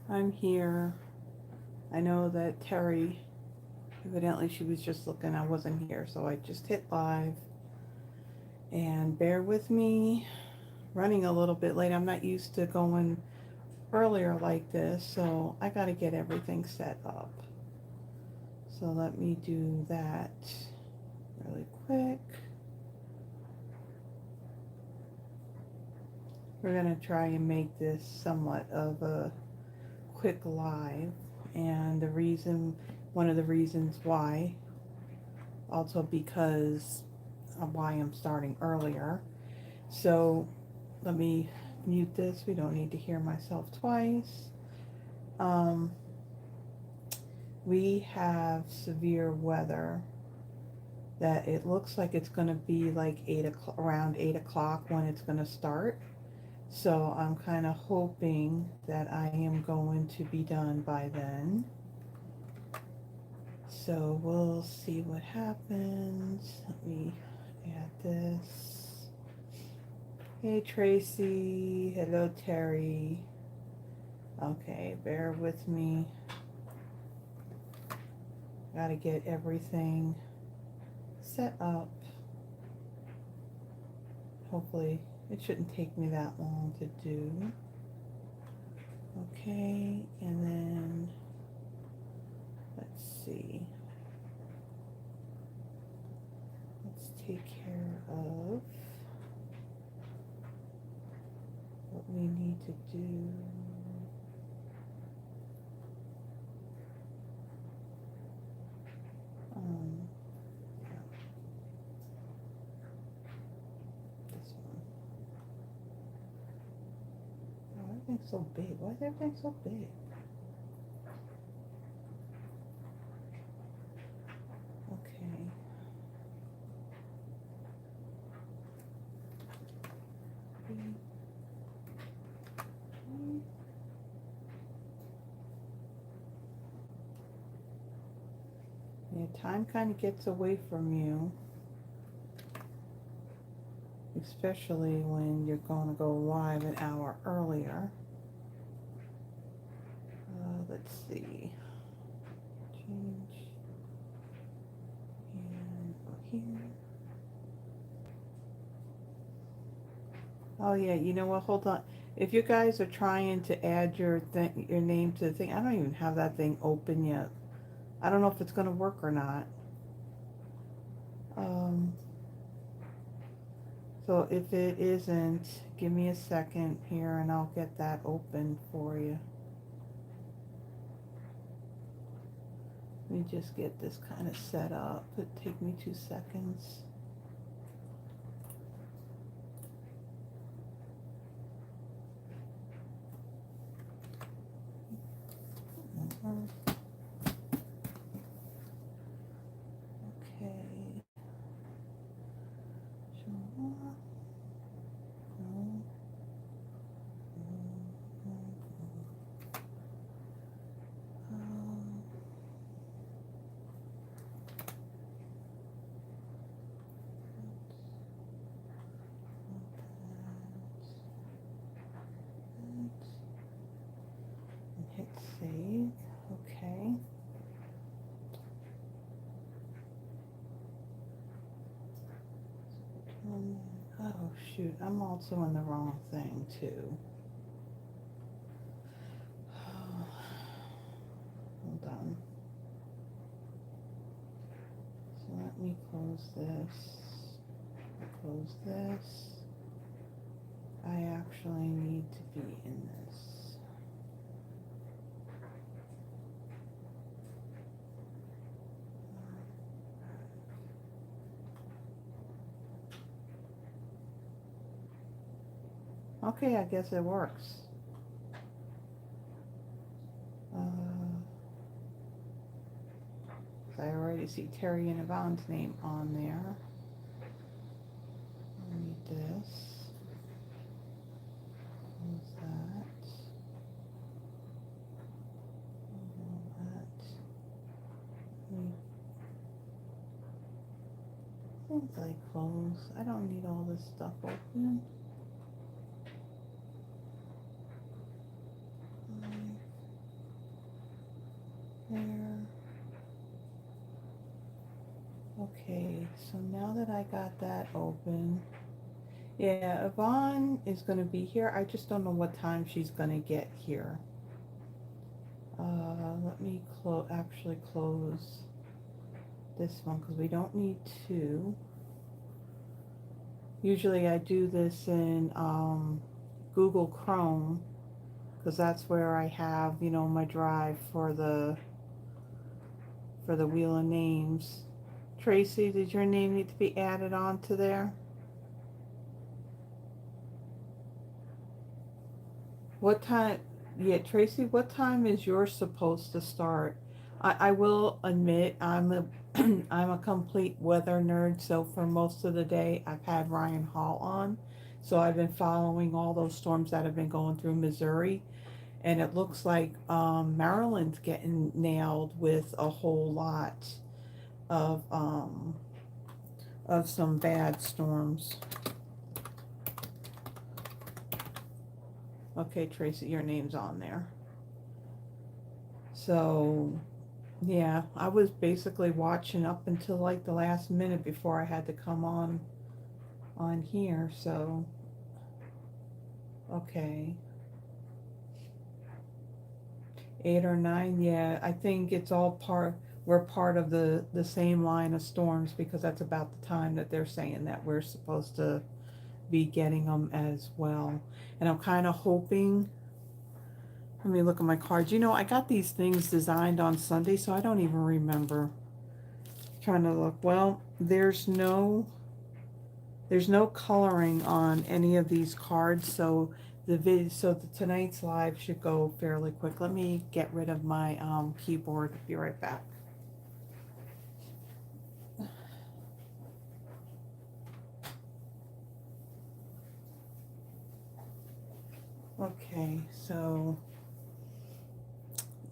And I'm here. I know that Terry, evidently she was just looking, I wasn't here, so I just hit live. And bear with me, running a little bit late. I'm not used to going earlier like this, so I gotta get everything set up. So let me do that really quick. We're gonna try and make this somewhat of a quick live, and one of the reasons why, also because of why I'm starting earlier. So let me mute this. We don't need to hear myself twice. Um, we have severe weather that it looks like it's going to be like around 8 o'clock when it's going to start. So I'm kind of hoping that I am going to be done by then. So we'll see what happens. Let me add this. Hey Tracy, hello Terry. Okay, bear with me. Gotta get everything set up. Hopefully it shouldn't take me that long to do. Okay, and then let's see. Let's take care of what we need to do. This one. Oh, everything's so big. Why is everything so big? Okay. Yeah, time kind of gets away from you, especially when you're going to go live an hour earlier. Let's see. Change. And go here. Oh yeah, you know what? Hold on. If you guys are trying to add your name to the thing, I don't even have that thing open yet. I don't know if it's going to work or not. So if it isn't, give me a second here and I'll get that open for you. Let me just get this kind of set up. It'll take me 2 seconds. Okay. Hit save. Okay. Oh shoot, I'm also in the wrong thing too. Hold on. So let me close this. Close this. I actually need to be in this. Okay, I guess it works. I already see Terry and Yvonne's name on there. I need this. Close that. Things I close. I don't need all this stuff open. so now that I got that open, yeah, Yvonne is going to be here. I just don't know what time she's going to get here. Let me actually close this one because we don't need two. Usually I do this in Google Chrome because that's where I have, you know, my drive for the wheel of names. Tracy, did your name need to be added on to there? What time? Yeah, Tracy, what time is yours supposed to start? I will admit I'm a I'm a complete weather nerd, so for most of the day I've had Ryan Hall on. So I've been following all those storms that have been going through Missouri, and it looks like Maryland's getting nailed with a whole lot of some bad storms. Okay, Tracy, your name's on there. So, yeah, I was basically watching up until like the last minute before I had to come on here. So, okay. 8 or 9, yeah, I think it's all we're part of the same line of storms because that's about the time that they're saying that we're supposed to be getting them as well. And I'm kind of hoping, let me look at my cards. You know, I got these things designed on Sunday, so I don't even remember. Trying to look. Well, there's no coloring on any of these cards, so tonight's live should go fairly quick. Let me get rid of my keyboard. Be right back. Okay, so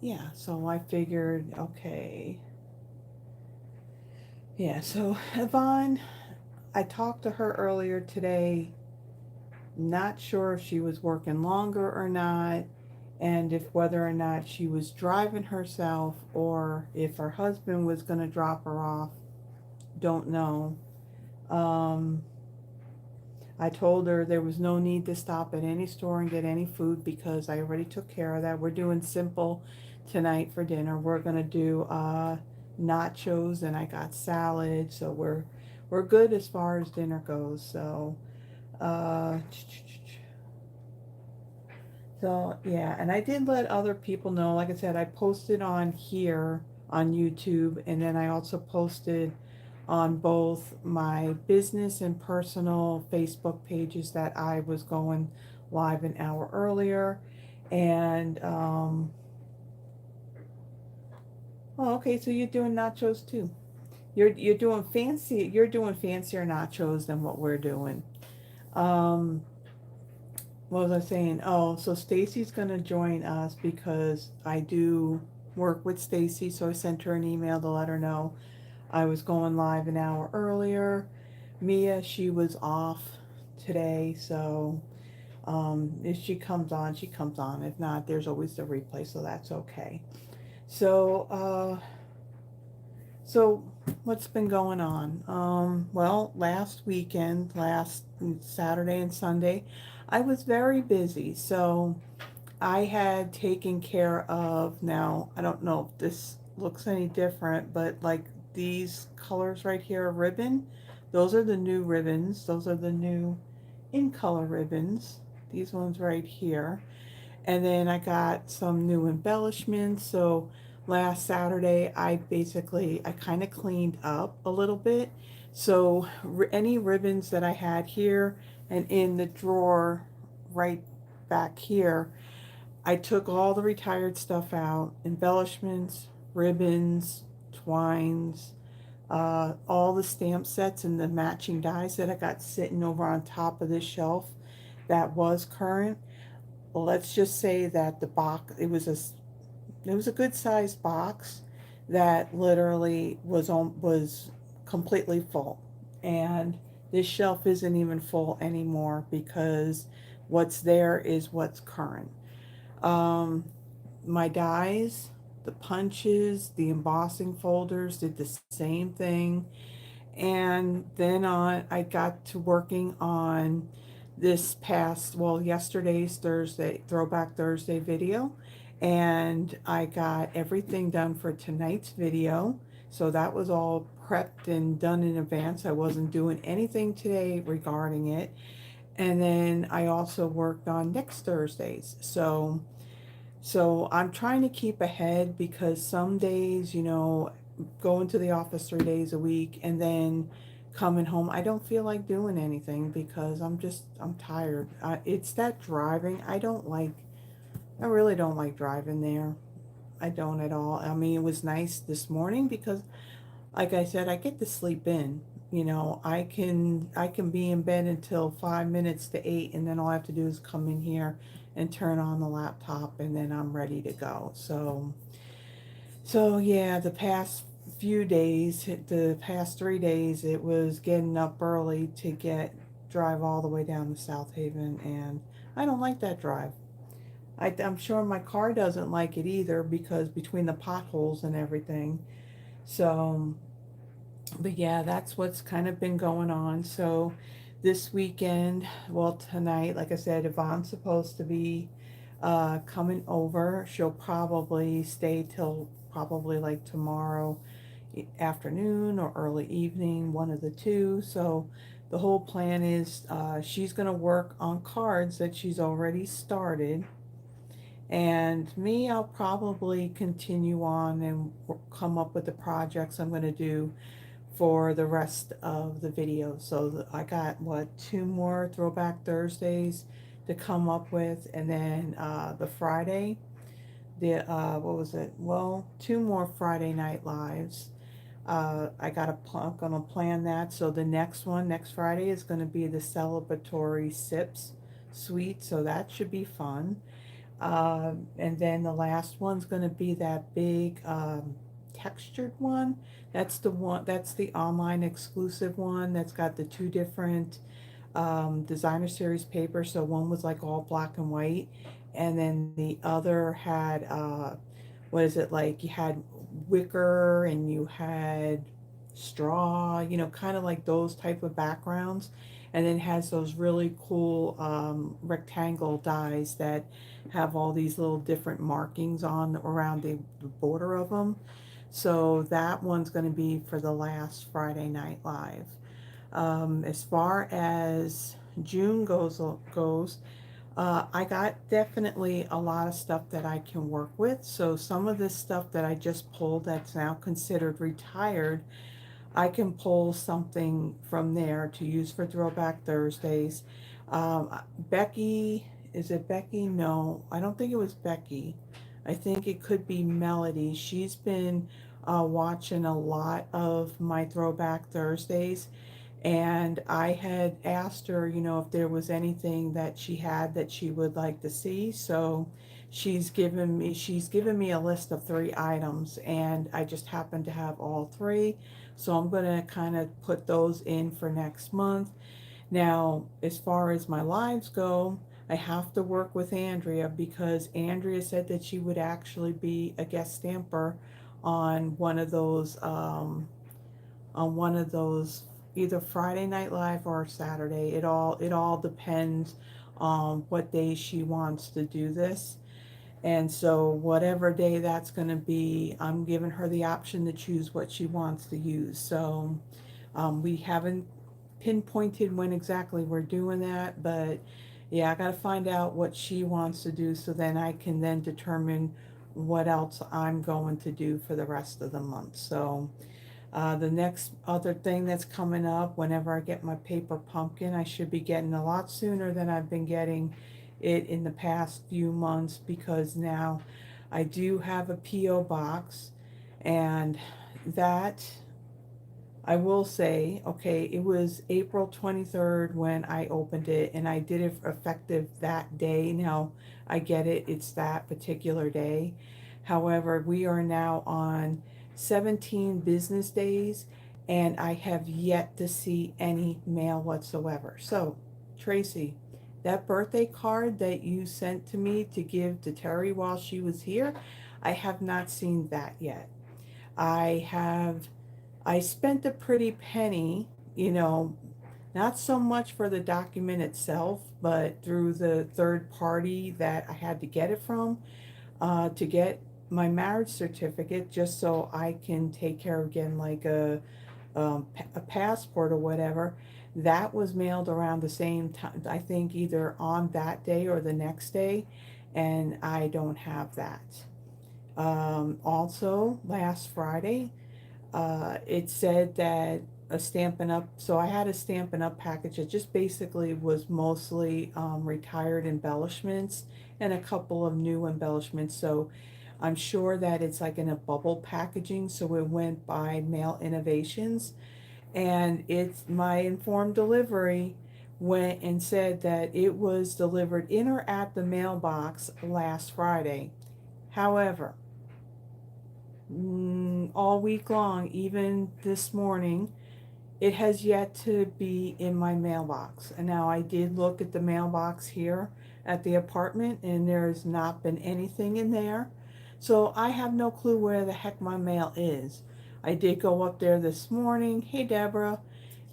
yeah, so I figured, okay. Yeah, so Yvonne, I talked to her earlier today. Not sure if she was working longer or not, and if whether or not she was driving herself or if her husband was going to drop her off. Don't know. Um, I told her there was no need to stop at any store and get any food because I already took care of that. We're doing simple tonight for dinner. We're gonna do nachos and I got salad, so we're good as far as dinner goes. So uh, so yeah, and I did let other people know. Like I said, I posted on here on YouTube, and then I also posted on both my business and personal Facebook pages that I was going live an hour earlier. And oh, okay, so you're doing nachos too. You're doing fancy. You're doing fancier nachos than what we're doing. Um, what was I saying? Oh, so Stacy's gonna join us because I do work with Stacy, so I sent her an email to let her know I was going live an hour earlier. Mia, she was off today, so if she comes on, she comes on. If not, there's always the replay, so that's okay. So, so what's been going on? Well, last weekend, last Saturday and Sunday, I was very busy. So I had taken care of, now, I don't know if this looks any different, but like these colors right here, ribbon, those are the new ribbons. Those are the new in color ribbons. These ones right here. And then I got some new embellishments. So last Saturday, I kind of cleaned up a little bit. So any ribbons that I had here and in the drawer right back here, I took all the retired stuff out, embellishments, ribbons, twines, all the stamp sets and the matching dies that I got sitting over on top of this shelf that was current. Let's just say that the box, it was a good sized box that literally was completely full. And this shelf isn't even full anymore because what's there is what's current. Um, my dies, the punches, the embossing folders did the same thing. And then I got to working on this past, well, yesterday's Thursday, Throwback Thursday video. And I got everything done for tonight's video. So that was all prepped and done in advance. I wasn't doing anything today regarding it. And then I also worked on next Thursdays. So I'm trying to keep ahead because some days, going to the office 3 days a week and then coming home, I don't feel like doing anything because I'm tired. It's that driving. I really don't like driving there. I don't at all. I mean, it was nice this morning because, like I said, I get to sleep in. I can be in bed until 5 minutes to 8, and then all I have to do is come in here and turn on the laptop, and then I'm ready to go. So yeah, the past 3 days, it was getting up early to drive all the way down to South Haven, and I don't like that drive. I'm sure my car doesn't like it either because between the potholes and everything. So, but yeah, that's what's kind of been going on. So this weekend, well, tonight, like I said, Yvonne's supposed to be coming over. She'll probably stay till probably like tomorrow afternoon or early evening, one of the two. So the whole plan is she's going to work on cards that she's already started. And me, I'll probably continue on and come up with the projects I'm going to do for the rest of the video. So I got, what, 2 more Throwback Thursdays to come up with, and then the Friday, what was it? Well, 2 more Friday Night Lives. I'm gonna plan that. So the next one, next Friday, is gonna be the celebratory sips suite. So that should be fun. And then the last one's going to be that big textured one. That's the online exclusive one that's got the two different designer series paper. So one was like all black and white, and then the other had, what is it, like you had wicker and you had straw, kind of like those type of backgrounds. And then has those really cool rectangle dies that have all these little different markings on around the border of them. So that one's going to be for the last Friday Night Live. As far as June goes, I got definitely a lot of stuff that I can work with. So some of this stuff that I just pulled that's now considered retired, I can pull something from there to use for Throwback Thursdays. Becky, is it Becky? No, I don't think it was Becky. I think it could be Melody. She's been watching a lot of my Throwback Thursdays, and I had asked her, if there was anything that she had that she would like to see. So she's given me a list of 3 items, and I just happen to have all 3. So I'm gonna kind of put those in for next month. Now, as far as my lives go, I have to work with Andrea because Andrea said that she would actually be a guest stamper on one of those either Friday Night Live or Saturday. It all depends on what day she wants to do this. And so whatever day that's going to be, I'm giving her the option to choose what she wants to use. So we haven't pinpointed when exactly we're doing that, but yeah, I got to find out what she wants to do so then I can then determine what else I'm going to do for the rest of the month. So the next other thing that's coming up, whenever I get my paper pumpkin, I should be getting a lot sooner than I've been getting it in the past few months, because now I do have a P.O. box, and that, I will say, okay, it was April 23rd when I opened it, and I did it effective that day. Now, I get it, it's that particular day. However, we are now on 17 business days, and I have yet to see any mail whatsoever. So, Tracy, that birthday card that you sent to me to give to Terry while she was here, I have not seen that yet. I have I spent a pretty penny, you know, not so much for the document itself, but through the third party that I had to get it from, to get my marriage certificate, just so I can take care of getting like a passport or whatever. That was mailed around the same time, I think either on that day or the next day, and I don't have that. Also, last Friday, it said that a Stampin' Up, so I had a Stampin' Up package that just basically was mostly retired embellishments and a couple of new embellishments. So I'm sure that it's like in a bubble packaging, so it went by Mail Innovations, and it's my informed delivery went and said that it was delivered in or at the mailbox last Friday. However, all week long, even this morning, it has yet to be in my mailbox. And now I did look at the mailbox here at the apartment, and there's not been anything in there. So I have no clue where the heck my mail is. I did go up there this morning, hey Deborah,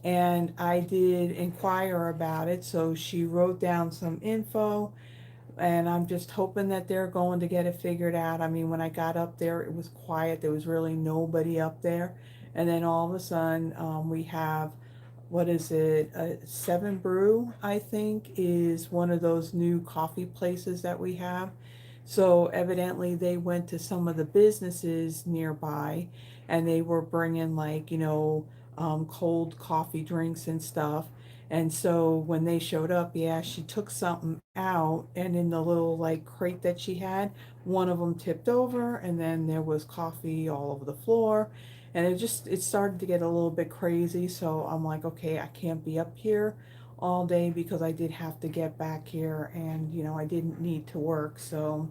and I did inquire about it. So she wrote down some info, and I'm just hoping that they're going to get it figured out. I mean, when I got up there, it was quiet. There was really nobody up there. And then all of a sudden, we have, what is it, Seven Brew, I think, is one of those new coffee places that we have. So evidently they went to some of the businesses nearby, and they were bringing like, cold coffee drinks and stuff. And so when they showed up, yeah, she took something out, and in the little like crate that she had, one of them tipped over, and then there was coffee all over the floor. And it started to get a little bit crazy. So I'm like, okay, I can't be up here all day because I did have to get back here, and I didn't need to work. So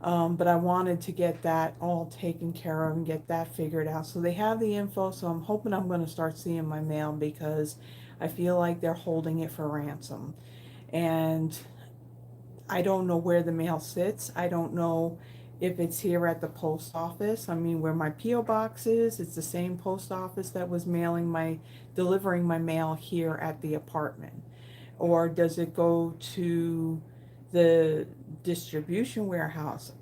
but I wanted to get that all taken care of and get that figured out. So they have the info, so I'm hoping I'm going to start seeing my mail, because I feel like they're holding it for ransom. And I don't know where the mail sits. I don't know if it's here at the post office. I mean, where my P.O. box is, it's the same post office that was delivering my mail here at the apartment. Or does it go to the distribution warehouse?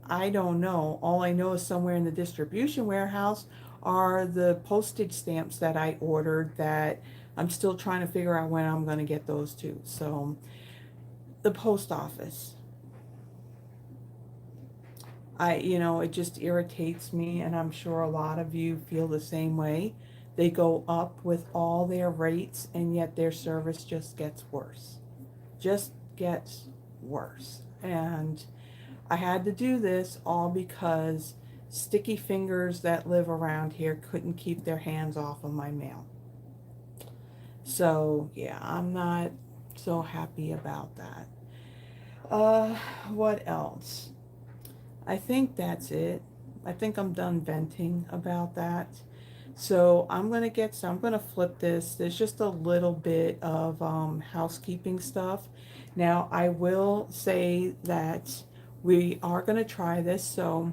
I don't know. All I know is somewhere in the distribution warehouse are the postage stamps that I ordered, that I'm still trying to figure out when I'm going to get those too. So the post office, it just irritates me, and I'm sure a lot of you feel the same way. They go up with all their rates, and yet their service just gets worse. Just gets worse. And I had to do this all because sticky fingers that live around here couldn't keep their hands off of my mail. So, yeah, I'm not so happy about that. What else? I think that's it. I think I'm done venting about that. So I'm going to flip this. There's just a little bit of housekeeping stuff. Now, I will say that we are going to try this. So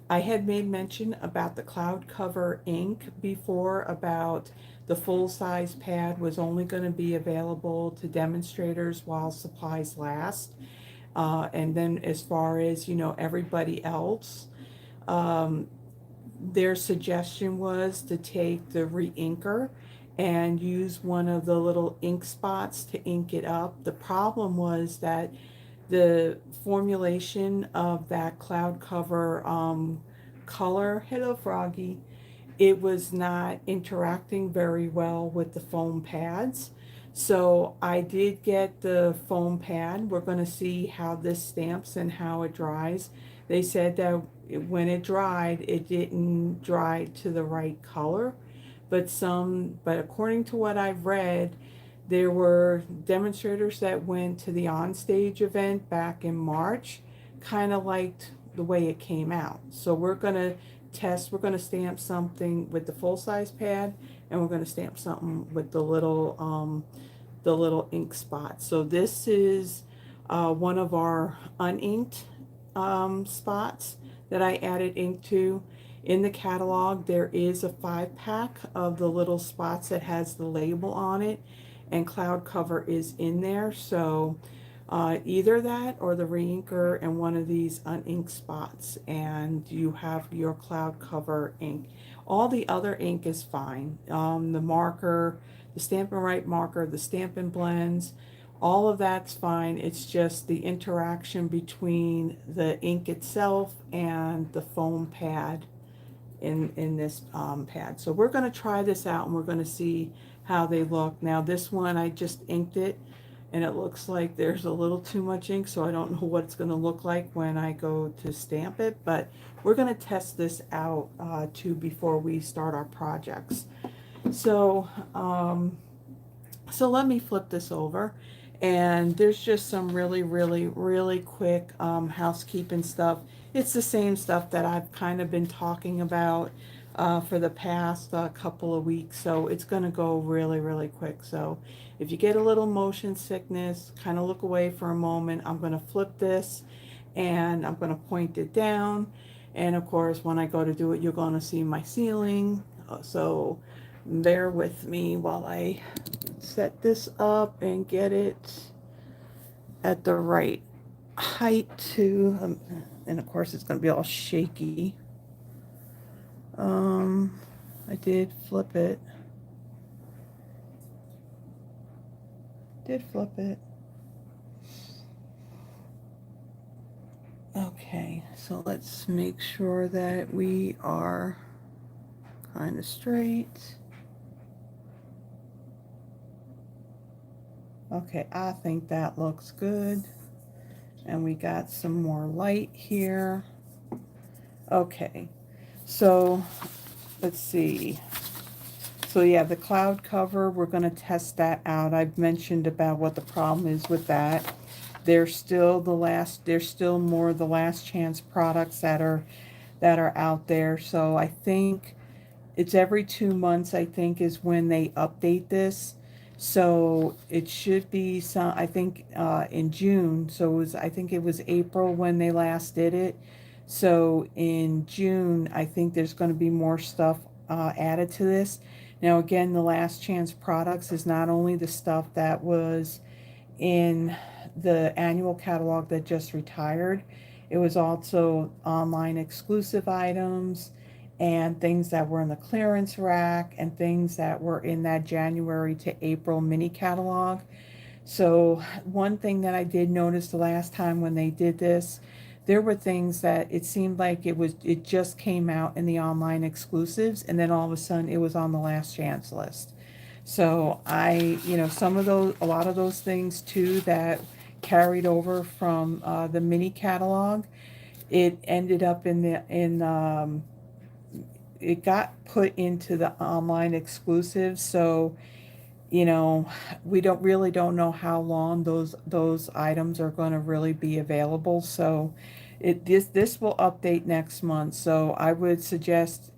I had made mention about the cloud cover ink before, about the full-size pad was only going to be available to demonstrators while supplies last. And then as far as, everybody else, um, their suggestion was to take the re-inker and use one of the little ink spots to ink it up. The problem was that the formulation of that cloud cover color, hello Froggy, it was not interacting very well with the foam pads. So I did get the foam pad. We're going to see how this stamps and how it dries. They said that when it dried, it didn't dry to the right color. But according to what I've read, there were demonstrators that went to the onstage event back in March, kind of liked the way it came out. So we're going to we're going to stamp something with the full-size pad, and we're going to stamp something with the little ink spots. So this is one of our uninked spots that I added ink to. In the catalog, there is a 5-pack of the little spots that has the label on it, and cloud cover is in there. So either that or the reinker and one of these uninked spots, and you have your cloud cover ink. All the other ink is fine. The marker, the Stampin' Right marker, the Stampin' Blends, all of that's fine. It's just the interaction between the ink itself and the foam pad in this pad. So we're going to try this out and we're going to see how they look. Now this one I just inked it and it looks like there's a little too much ink, so I don't know what it's going to look like when I go to stamp it, but we're going to test this out too before we start our projects. So so let me flip this over, and there's just some really quick housekeeping stuff. It's the same stuff that I've kind of been talking about for the past couple of weeks, so it's going to go really quick. So if you get a little motion sickness, kind of look away for a moment. I'm going to flip this and I'm going to point it down, and of course when I go to do it, you're going to see my ceiling. So bear with me while I set this up and get it at the right height too. And of course it's going to be all shaky. I did flip it. Okay, so let's make sure that we are kind of straight. Okay, I think that looks good. And we got some more light here. Okay, so let's see. So yeah, the cloud cover, we're going to test that out. I've mentioned about what the problem is with that. There's still more of the last chance products that are out there. So I think it's every 2 months, I think, is when they update this. So it should be some, I think, in June. So I think it was April when they last did it. So in June, I think there's going to be more stuff added to this. Now again, the last chance products is not only the stuff that was in the annual catalog that just retired, it was also online exclusive items and things that were in the clearance rack and things that were in that January to April mini catalog. So one thing that I did notice the last time when they did this, there were things that it seemed like it just came out in the online exclusives, and then all of a sudden it was on the last chance list. So a lot of those things too that carried over from the mini catalog, it ended up it got put into the online exclusives. So we don't know how long those items are going to really be available. So this will update next month. So I would suggest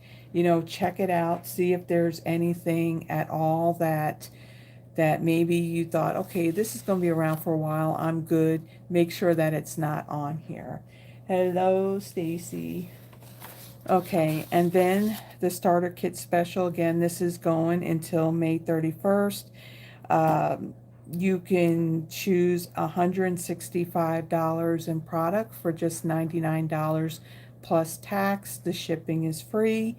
check it out, see if there's anything at all that maybe you thought, okay, this is going to be around for a while, I'm good. Make sure that it's not on here. Hello, Stacy. Okay, and then the starter kit special, again, this is going until May 31st. You can choose $165 in product for just $99 plus tax. The shipping is free.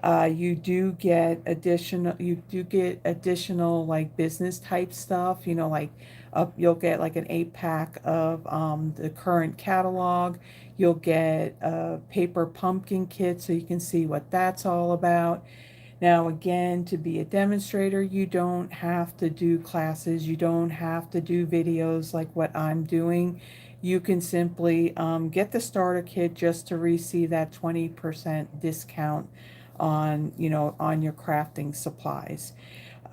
You do get additional like business type stuff, like you'll get like an 8-pack of the current catalog. You'll get a paper pumpkin kit so you can see what that's all about. Now again, to be a demonstrator, you don't have to do classes, you don't have to do videos like what I'm doing. You can simply get the starter kit just to receive that 20% discount on your crafting supplies.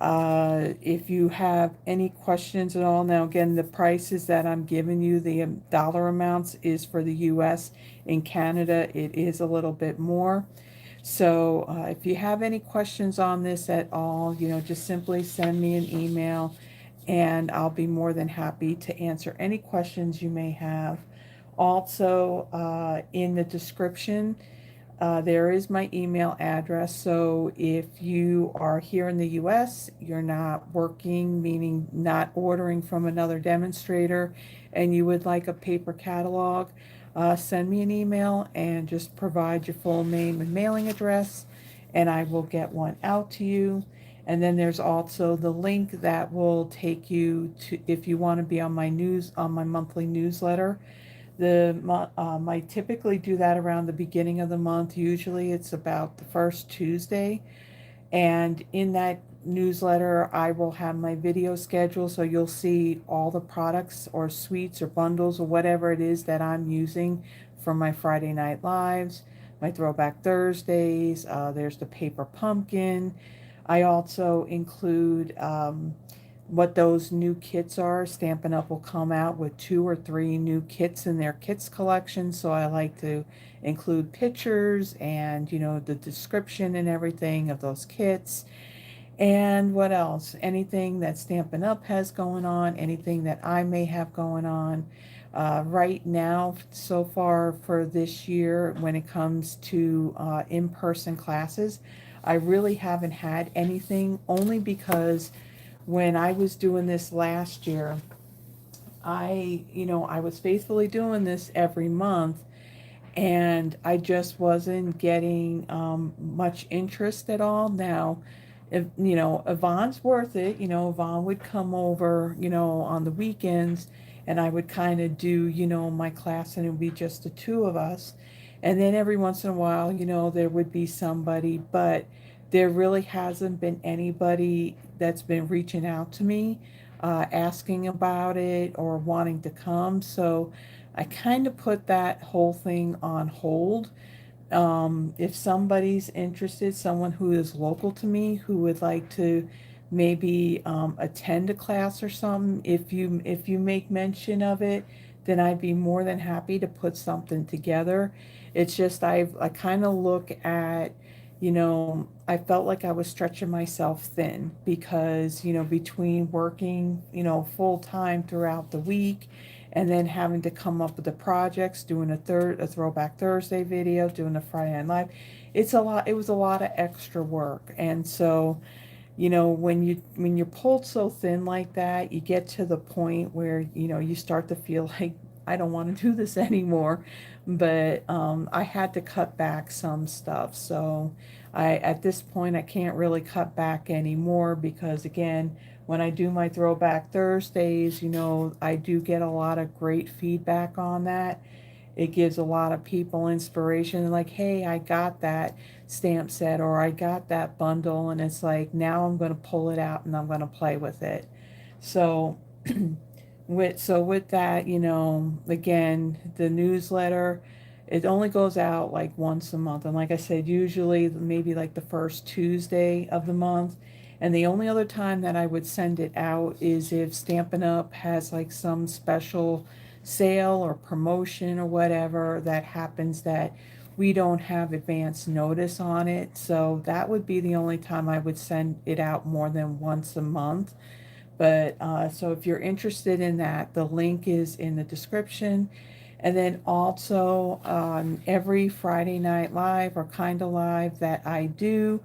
If you have any questions at all, now again, the prices that I'm giving you, the dollar amounts is for the US. In Canada, it is a little bit more. So if you have any questions on this at all, just simply send me an email and I'll be more than happy to answer any questions you may have. Also, in the description, There is my email address. So if you are here in the US, you're not working, meaning not ordering from another demonstrator, and you would like a paper catalog, send me an email and just provide your full name and mailing address, and I will get one out to you. And then there's also the link that will take you to, if you want to be on my monthly newsletter. I typically do that around the beginning of the month. Usually it's about the first Tuesday. And in that newsletter, I will have my video schedule. So you'll see all the products or suites or bundles or whatever it is that I'm using for my Friday Night Lives, my Throwback Thursdays. There's the paper pumpkin. I also include what those new kits are. Stampin' Up! Will come out with 2 or 3 new kits in their kits collection, so I like to include pictures and, the description and everything of those kits. And what else? Anything that Stampin' Up! Has going on, anything that I may have going on. Right now, so far for this year, when it comes to in-person classes, I really haven't had anything, only because when I was doing this last year, I was faithfully doing this every month, and I just wasn't getting much interest at all. Now, if Yvonne's worth it. Yvonne would come over, on the weekends, and I would kind of do, my class, and it would be just the two of us. And then every once in a while, there would be somebody, but there really hasn't been anybody that's been reaching out to me, asking about it or wanting to come. So I kind of put that whole thing on hold. If somebody's interested, someone who is local to me who would like to maybe attend a class or something, if you make mention of it, then I'd be more than happy to put something together. It's just I kind of look at, I felt like I was stretching myself thin because, between working, full time throughout the week, and then having to come up with the projects, doing a Throwback Thursday video, doing a Friday Night Live. It was a lot of extra work. And so, when you're pulled so thin like that, you get to the point where, you start to feel like, I don't want to do this anymore. But I had to cut back some stuff. So at this point, I can't really cut back anymore because, again, when I do my Throwback Thursdays, I do get a lot of great feedback on that. It gives a lot of people inspiration, like, hey, I got that stamp set, or I got that bundle, and it's like, now I'm going to pull it out and I'm going to play with it. So with that, again, the newsletter, it only goes out like once a month. And like I said, usually maybe like the first Tuesday of the month. And the only other time that I would send it out is if Stampin' Up! Has like some special sale or promotion or whatever that happens that we don't have advance notice on it. So that would be the only time I would send it out more than once a month. But so if you're interested in that, the link is in the description. And then also every Friday Night Live or Kinda Live that I do,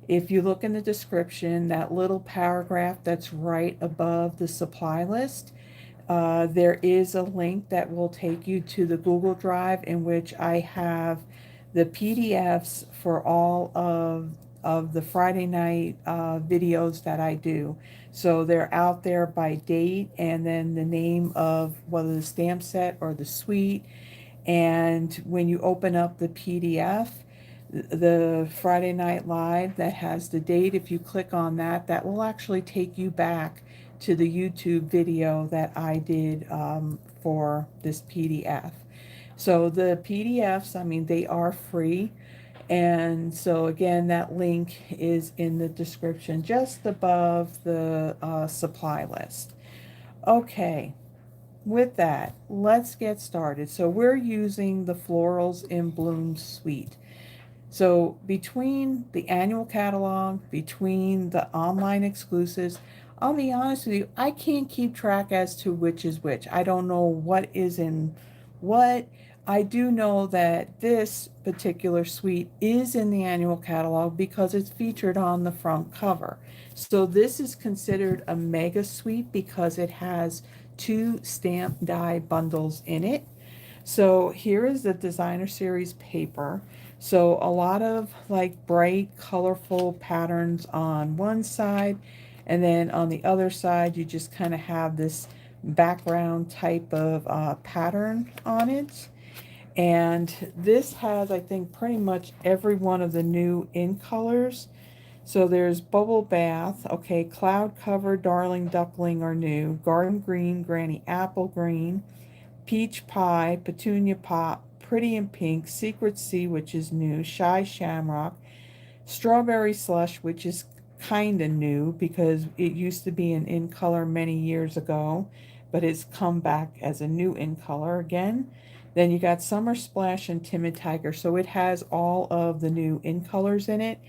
if you look in the description, that little paragraph that's right above the supply list, there is a link that will take you to the Google Drive in which I have the PDFs for all of the Friday night videos that I do. So they're out there by date and then the name of whether the stamp set or the suite. And when you open up the PDF, the Friday Night Live that has the date, if you click on that, that will actually take you back to the YouTube video that I did for this PDF. So the PDFs, I mean, they are free. And so again, that link is in the description just above the supply list. Okay, with that, let's get started. So we're using the Florals in Bloom suite. So between the annual catalog, between the online exclusives, I'll be honest with you, I can't keep track as to which is which. I don't know what is in what. I do know that this particular suite is in the annual catalog because it's featured on the front cover. So this is considered a mega suite because it has 2 stamp die bundles in it. So here is the designer series paper. So a lot of like bright, colorful patterns on one side, and then on the other side, you just kind of have this background type of pattern on it. And this has, I think, pretty much every one of the new in colors. So there's Bubble Bath, okay, Cloud Cover, Darling Duckling are new, Garden Green, Granny Apple Green, Peach Pie, Petunia Pop, Pretty in Pink, Secret Sea, which is new, Shy Shamrock, Strawberry Slush, which is kind of new because it used to be an in color many years ago, but it's come back as a new in color again. Then you got Summer Splash and Timid Tiger. So it has all of the new in colors in it.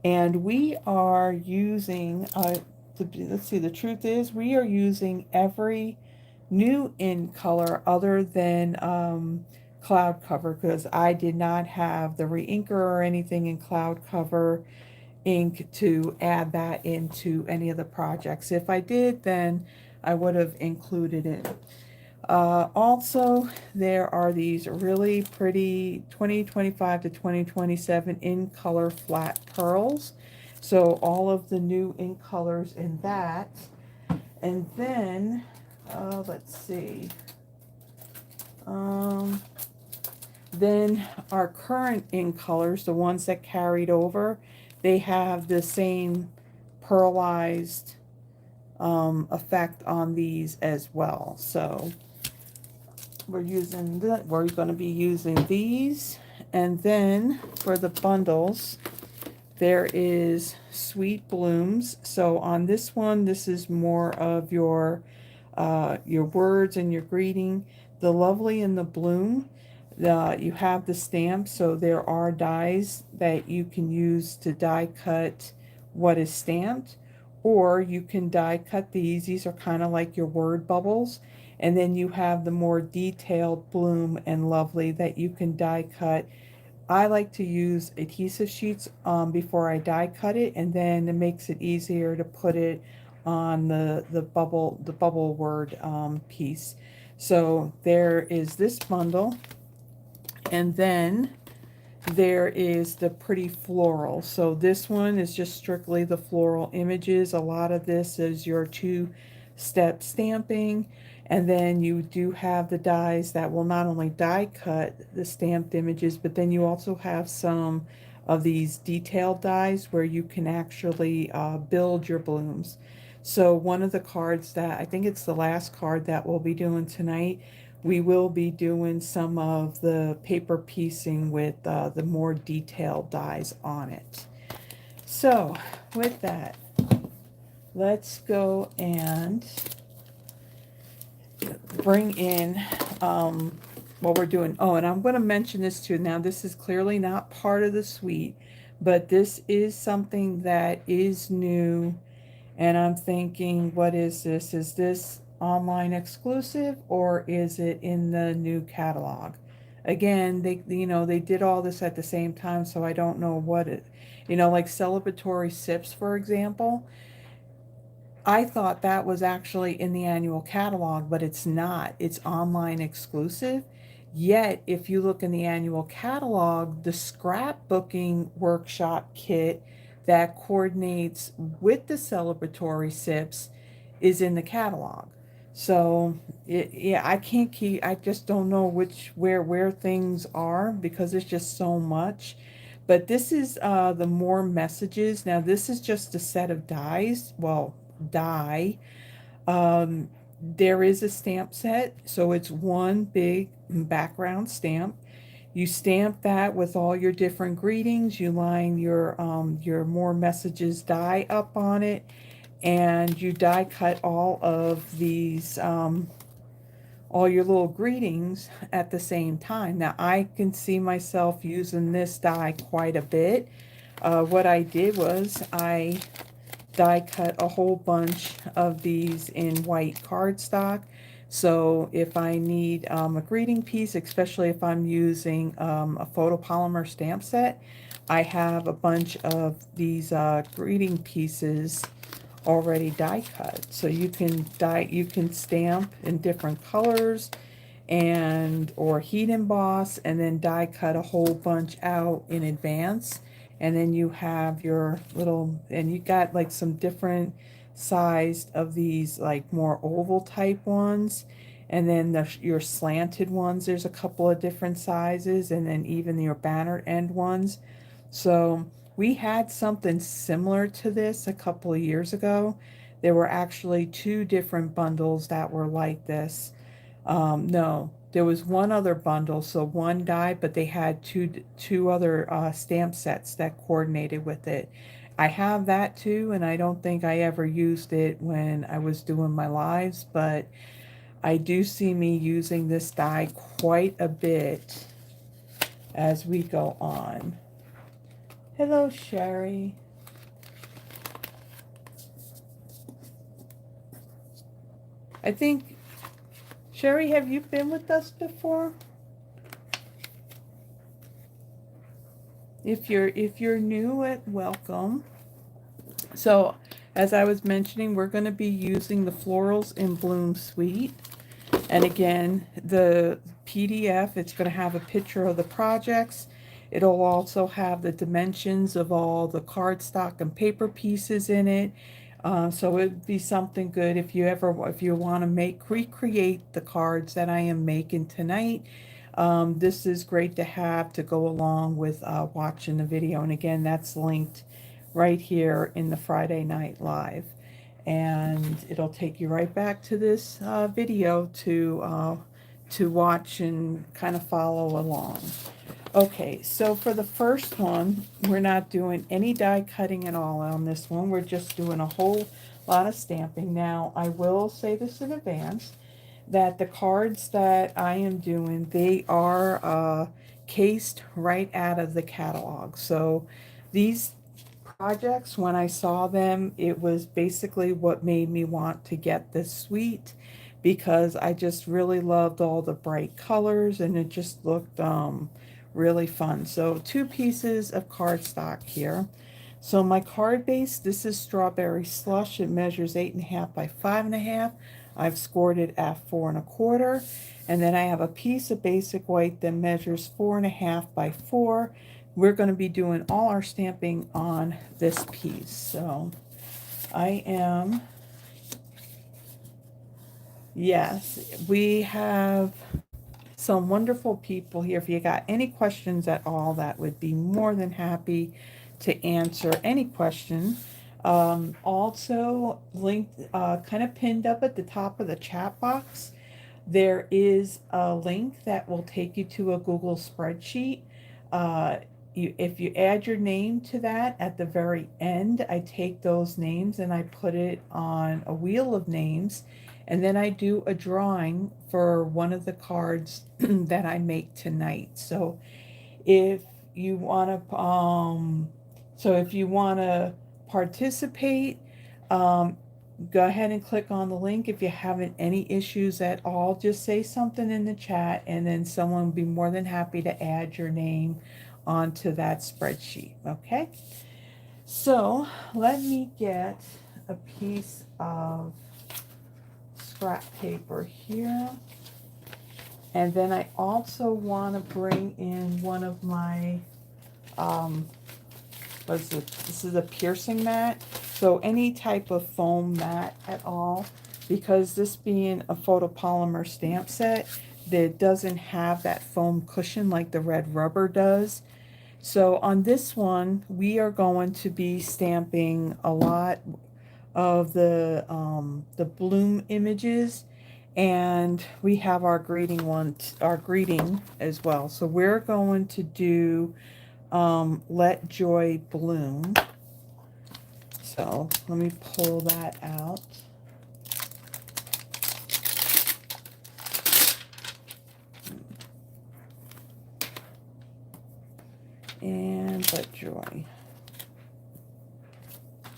And we are using, let's see, the truth is we are using every new in color other than Cloud Cover, because I did not have the reinker or anything in Cloud Cover ink to add that into any of the projects. If I did, then I would have included it. Also, there are these really pretty 2025 to 2027 in color flat pearls. So all of the new in colors in that. And then, let's see. Then our current in colors, the ones that carried over, they have the same pearlized effect on these as well. So we're going to be using these. And then for the bundles, there is Sweet Blooms. So on this one, this is more of your words and your greeting. The Lovely and the Bloom, you have the stamp, so there are dies that you can use to die cut what is stamped, or you can die cut these. These are kind of like your word bubbles. And then you have the more detailed Bloom and Lovely that you can die cut. I like to use adhesive sheets before I die cut it, and then it makes it easier to put it on the bubble word piece. So there is this bundle, and then there is the Pretty Floral. So this one is just strictly the floral images. A lot of this is your 2-step stamping. And then you do have the dies that will not only die cut the stamped images, but then you also have some of these detailed dies where you can actually build your blooms. So one of the cards that, I think it's the last card that we'll be doing tonight, we will be doing some of the paper piecing with the more detailed dies on it. So with that, let's go and bring in what we're doing. Oh, and I'm going to mention this too. Now, this is clearly not part of the suite, but this is something that is new. And I'm thinking, what is this? Is this online exclusive, or is it in the new catalog? Again, they did all this at the same time, so I don't know what it, like celebratory sips, for example. I thought that was actually in the annual catalog, but it's not. It's online exclusive. Yet, if you look in the annual catalog, the scrapbooking workshop kit that coordinates with the celebratory sips is in the catalog. So, yeah, I just don't know where things are because there's just so much. But this is the more messages. Now, this is just a set of dies. Well, die. There is a stamp set, so it's one big background stamp. You stamp that with all your different greetings. You line your more messages die up on it, and you die cut all of these all your little greetings at the same time. Now I can see myself using this die quite a bit. What I did was I die cut a whole bunch of these in white cardstock So if I need a greeting piece, especially if I'm using a photopolymer stamp set, I have a bunch of these greeting pieces already die cut. So you can stamp in different colors and or heat emboss and then die cut a whole bunch out in advance, and then you have your little, and you got like some different sized of these like more oval type ones, and then your slanted ones, there's a couple of different sizes, and then even your banner end ones. So we had something similar to this a couple of years ago. There were actually two different bundles that were like this. No, there was one other bundle, so one died, but they had two other stamp sets that coordinated with it. I have that too, and I don't think I ever used it when I was doing my lives, but I do see me using this die quite a bit as we go on. Hello, Sherry. I think, Sherry, have you been with us before? If you're new, welcome. So, as I was mentioning, we're going to be using the Florals in Bloom suite. And again, the PDF, it's going to have a picture of the projects. It'll also have the dimensions of all the cardstock and paper pieces in it. So it'd be something good if you want to recreate the cards that I am making tonight. This is great to have to go along with watching the video. And again, that's linked right here in the Friday Night Live. And it'll take you right back to this video to watch and kind of follow along. Okay, so for the first one, we're not doing any die cutting at all on this one. We're just doing a whole lot of stamping. Now, I will say this in advance, that the cards that I am doing, they are cased right out of the catalog. So these projects, when I saw them, it was basically what made me want to get this suite, because I just really loved all the bright colors and it just looked really fun. So 2 pieces of cardstock here. So my card base, this is Strawberry Slush. It measures 8.5 by 5.5. I've scored it at 4 1/4. And then I have a piece of basic white that measures 4.5 by 4. We're going to be doing all our stamping on this piece. So I am, yes, we have some wonderful people here. If you got any questions at all, that would be more than happy to answer any question. Also linked, kind of pinned up at the top of the chat box, there is a link that will take you to a Google spreadsheet. If you add your name to that at the very end, I take those names and I put it on a wheel of names, and then I do a drawing for one of the cards that I make tonight. So if you want to participate, go ahead and click on the link. If you haven't any issues at all, just say something in the chat, and then someone will be more than happy to add your name onto that spreadsheet. Okay, so let me get a piece of scrap paper here, and then I also want to bring in one of my this is a piercing mat. So any type of foam mat at all, because this being a photopolymer stamp set, that doesn't have that foam cushion like the red rubber does. So on this one, we are going to be stamping a lot of the bloom images, and we have our greeting as well. So we're going to do Let Joy Bloom. So let me pull that out. And Let Joy.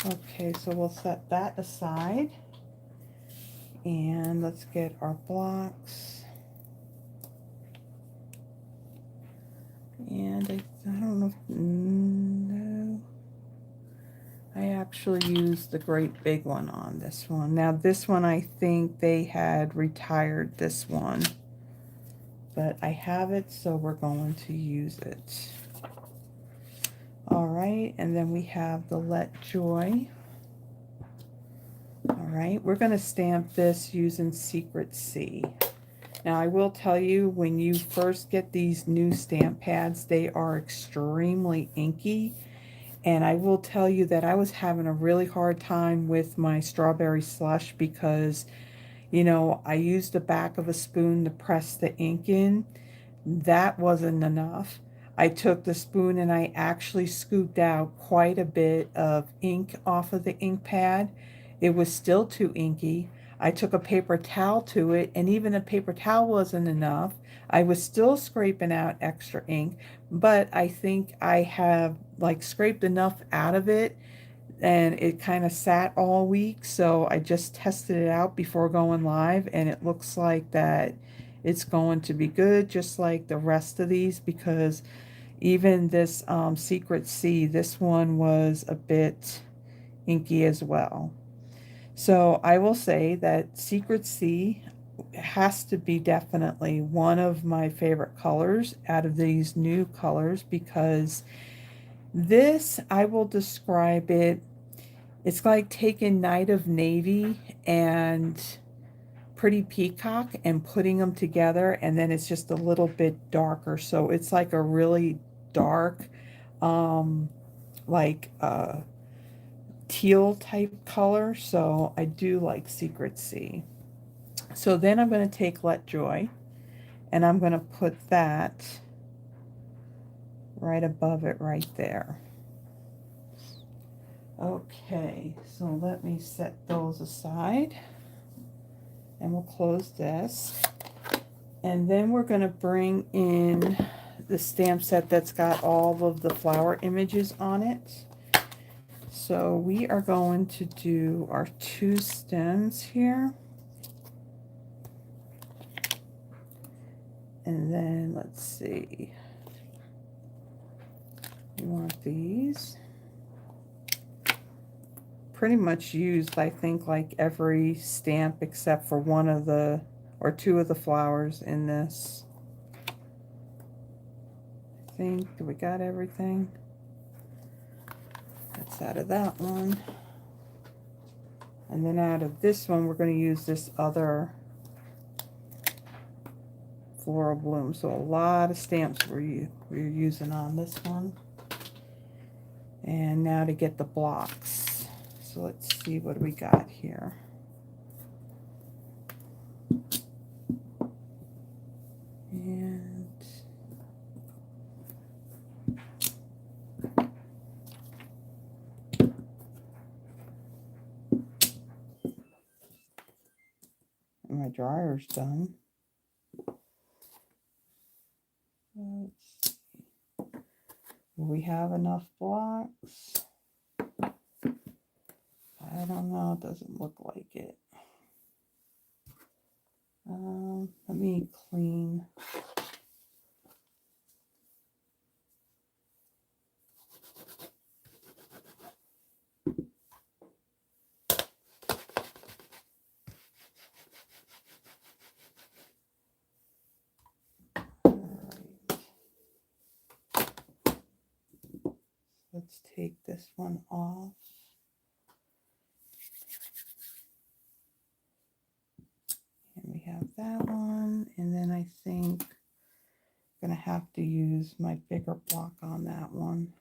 Okay, so we'll set that aside. And let's get our blocks. And I don't know if, no, I actually used the great big one on this one. Now this one, I think they had retired this one, but I have it, so we're going to use it. All right, and then we have the Let Joy. All right, we're going to stamp this using Secret Sea. Now I will tell you, when you first get these new stamp pads, they are extremely inky. And I will tell you that I was having a really hard time with my strawberry slush because, you know, I used the back of a spoon to press the ink in. That wasn't enough. I took the spoon and I actually scooped out quite a bit of ink off of the ink pad. It was still too inky. I took a paper towel to it, and even a paper towel wasn't enough. I was still scraping out extra ink, but I think I have like scraped enough out of it, and it kind of sat all week. So I just tested it out before going live, and it looks like that it's going to be good, just like the rest of these, because even this Secret Sea, this one was a bit inky as well. So I will say that Secret Sea has to be definitely one of my favorite colors out of these new colors, because this, I will describe it, it's like taking Night of Navy and Pretty Peacock and putting them together, and then it's just a little bit darker. So it's like a really dark, like teal type color. So I do like Secret Sea. So then I'm going to take Let Joy, and I'm going to put that right above it right there. Okay, so let me set those aside, and we'll close this. And then we're going to bring in the stamp set that's got all of the flower images on it. So we are going to do our 2 stems here. And then let's see. We want these. Pretty much used, I think, like every stamp except for one of the, or 2 of the flowers in this. I think, we got everything? That's out of that one. And then out of this one, we're going to use this other Floral Bloom. So a lot of stamps we're using on this one. And now to get the blocks. So let's see what we got here. And my dryer's done. Let's see. We have enough blocks. I don't know, it doesn't look like it. Let me clean. Let's take this one off. And we have that one. And then I think I'm going to have to use my bigger block on that one.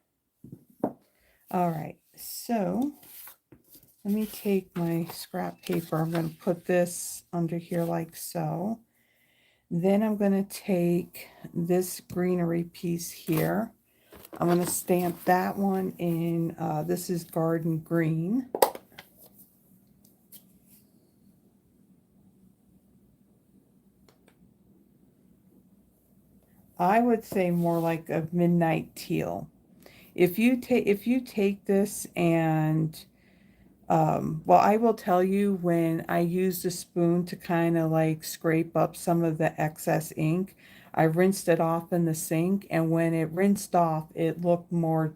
All right, so let me take my scrap paper. I'm going to put this under here like so. Then I'm going to take this greenery piece here. I'm going to stamp that one in, this is Garden Green. I would say more like a midnight teal. If you take this and Well, I will tell you, when I used a spoon to kind of like scrape up some of the excess ink, I rinsed it off in the sink, and when it rinsed off, it looked more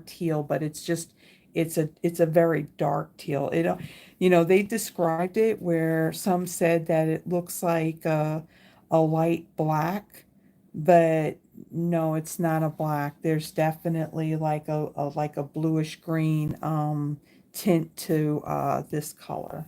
teal, but it's a very dark teal. They described it where some said that it looks like a light black, but no, it's not a black. There's definitely like a bluish green tint to this color.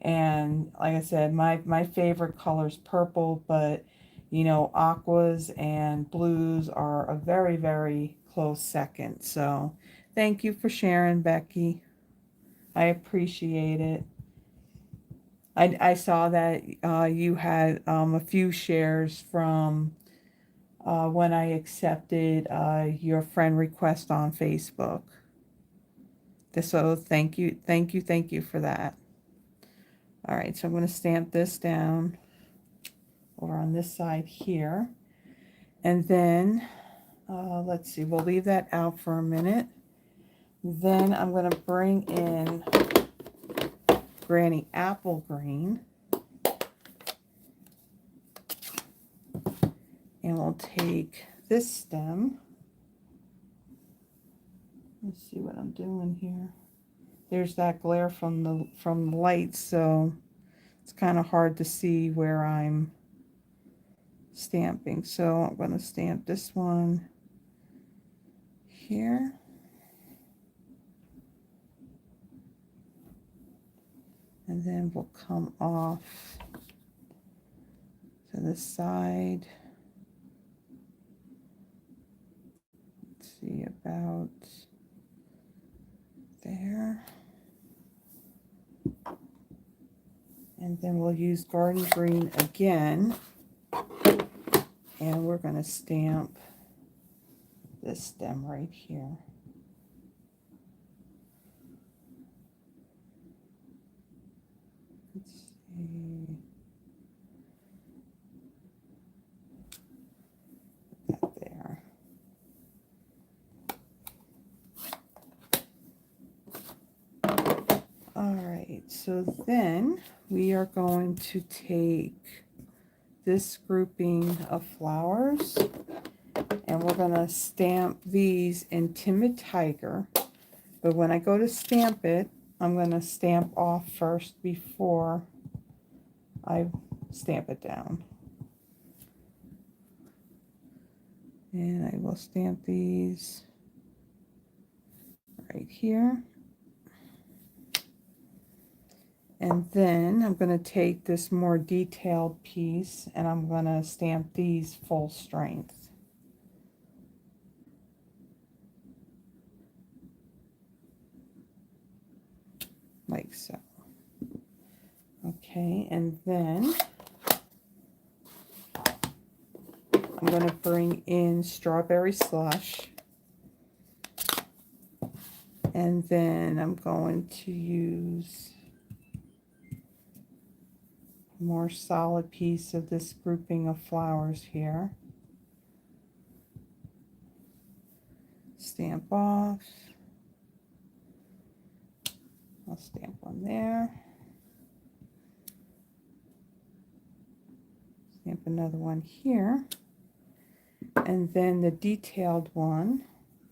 And like I said, my favorite color is purple, but aquas and blues are a very, very close second. So thank you for sharing, Becky. I appreciate it. I saw that you had a few shares from when I accepted your friend request on Facebook. So thank you for that. All right, so I'm going to stamp this down over on this side here. And then, let's see, we'll leave that out for a minute. Then I'm going to bring in Granny Apple Green. And we'll take this stem. Let's see what I'm doing here. There's that glare from the light, so it's kind of hard to see where I'm stamping. So I'm going to stamp this one here. And then we'll come off to the side. Let's see, about there. And then we'll use Garden Green again. And we're going to stamp this stem right here. Let's see. Put that there. All right, so then we are going to take this grouping of flowers and we're going to stamp these in Timid Tiger. But when I go to stamp it, I'm going to stamp off first before I stamp it down. And I will stamp these right here. And then I'm going to take this more detailed piece and I'm going to stamp these full strength. Like so. Okay, and then I'm going to bring in Strawberry Slush. And then I'm going to use a more solid piece of this grouping of flowers here. Stamp off. I'll stamp one there. Stamp another one here. And then the detailed one,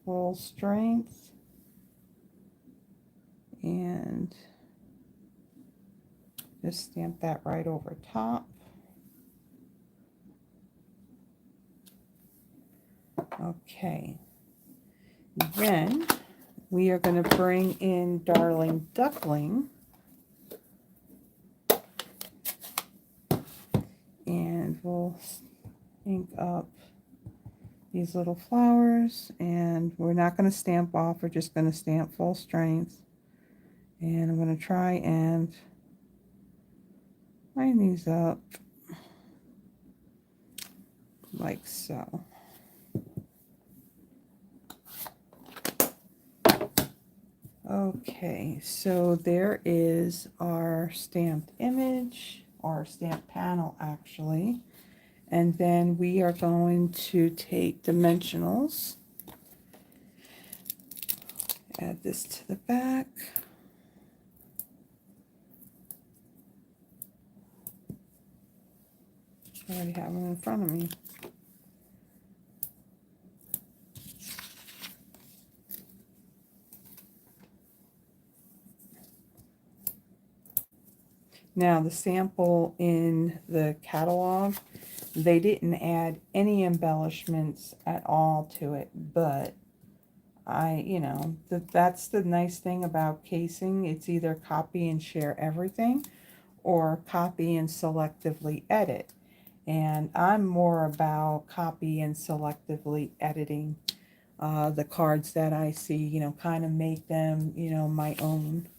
full strength. And just stamp that right over top. Okay. Then we are going to bring in Darling Duckling. And we'll ink up these little flowers. And we're not going to stamp off. We're just going to stamp full strength. And I'm going to try and line these up like so. Okay, so there is our stamped image, or stamped panel actually. And then we are going to take dimensionals Add this to the back. I already have them in front of me. Now the sample in the catalog, they didn't add any embellishments at all to it, but that's the nice thing about casing. It's either copy and share everything or copy and selectively edit. And I'm more about copy and selectively editing the cards that I see, kind of make them, my own.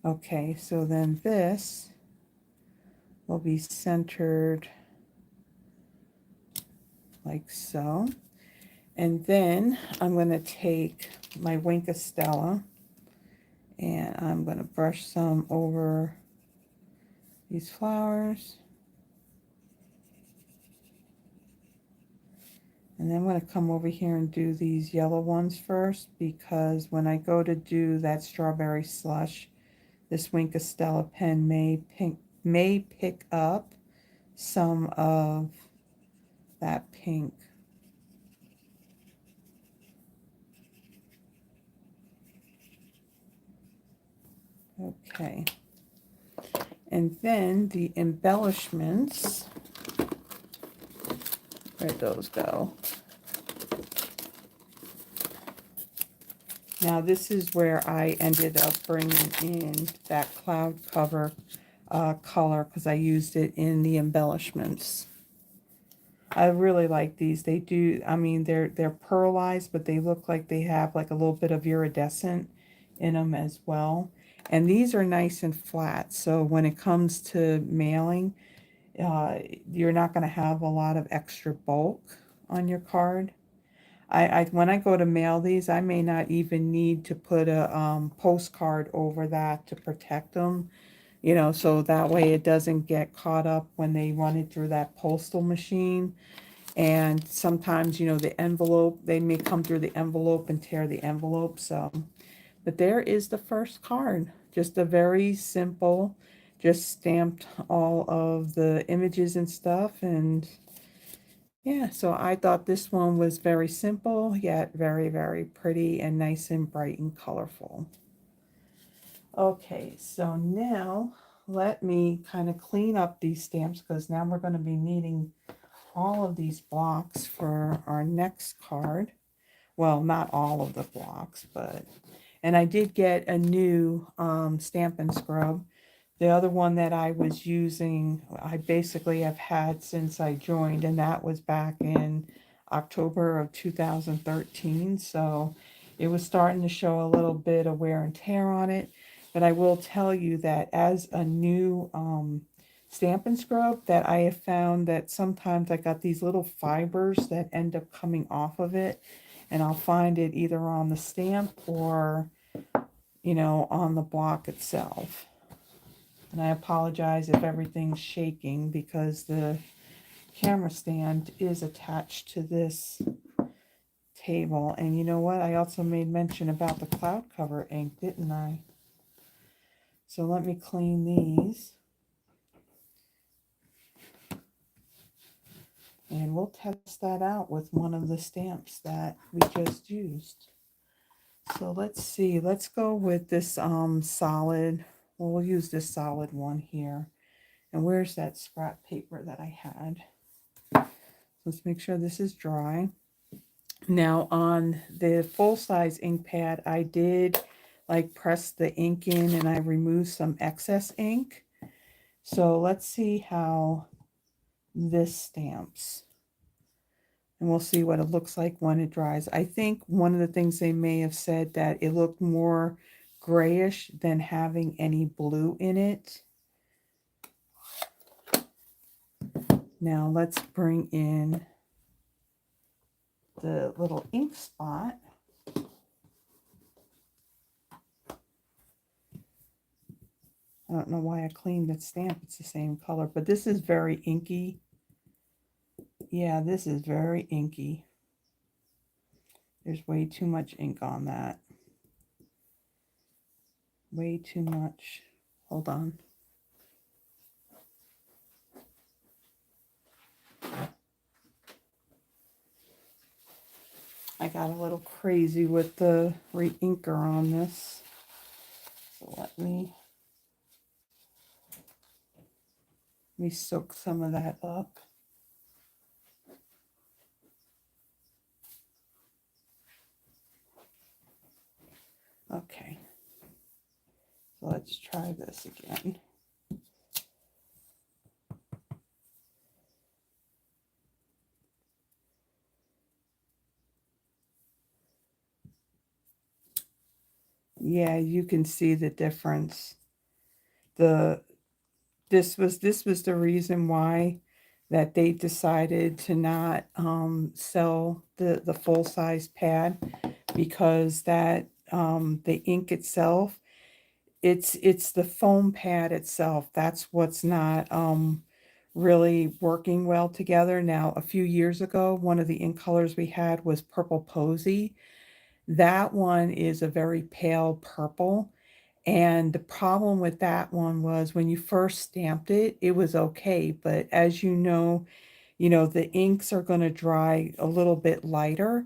Okay, so then this will be centered like so. And then I'm going to take my Wink of Stella and I'm going to brush some over these flowers. And then I'm going to come over here and do these yellow ones first, because when I go to do that strawberry slush, this Wink of Stella pen may pick up some of that pink. Okay. And then the embellishments, where'd those go? Now this is where I ended up bringing in that cloud cover color, because I used it in the embellishments. I really like these. They do, I mean, they're pearlized, but they look like they have like a little bit of iridescent in them as well. And these are nice and flat, so when it comes to mailing, you're not going to have a lot of extra bulk on your card. When I go to mail these, I may not even need to put a postcard over that to protect them, so that way it doesn't get caught up when they run it through that postal machine. And sometimes, the envelope, they may come through the envelope and tear the envelope. So, but there is the first card. Just a very simple, just stamped all of the images and stuff. And yeah, so I thought this one was very simple, yet very, very pretty and nice and bright and colorful. Okay, so now let me kind of clean up these stamps, because now we're going to be needing all of these blocks for our next card. Well, not all of the blocks, but, and I did get a new Stampin' Scrub. The other one that I was using, I basically have had since I joined, and that was back in October of 2013. So it was starting to show a little bit of wear and tear on it. But I will tell you that as a new Stampin' Scrub, that I have found that sometimes I got these little fibers that end up coming off of it, and I'll find it either on the stamp or, on the block itself. And I apologize if everything's shaking, because the camera stand is attached to this table. And you know what? I also made mention about the cloud cover ink, didn't I? So let me clean these. And we'll test that out with one of the stamps that we just used. So let's see. Let's go with this solid. Well, we'll use this solid one here. And where's that scrap paper that I had? Let's make sure this is dry. Now on the full-size ink pad, I did press the ink in and I removed some excess ink. So let's see how this stamps. And we'll see what it looks like when it dries. I think one of the things they may have said that it looked more grayish than having any blue in it. Now let's bring in the little ink spot. I don't know why I cleaned the stamp. It's the same color, but this is very inky. Yeah, this is very inky. There's way too much ink on that. way too much. Hold on. I got a little crazy with the re-inker on this. So let me soak some of that up. Okay. So let's try this again. Yeah, you can see the difference. This was the reason why that they decided to not sell the full size pad, because that the ink itself, it's the foam pad itself that's what's not really working well together. Now, a few years ago, one of the ink colors we had was Purple Posy. That one is a very pale purple. And the problem with that one was when you first stamped it, it was okay. But as you know, the inks are going to dry a little bit lighter.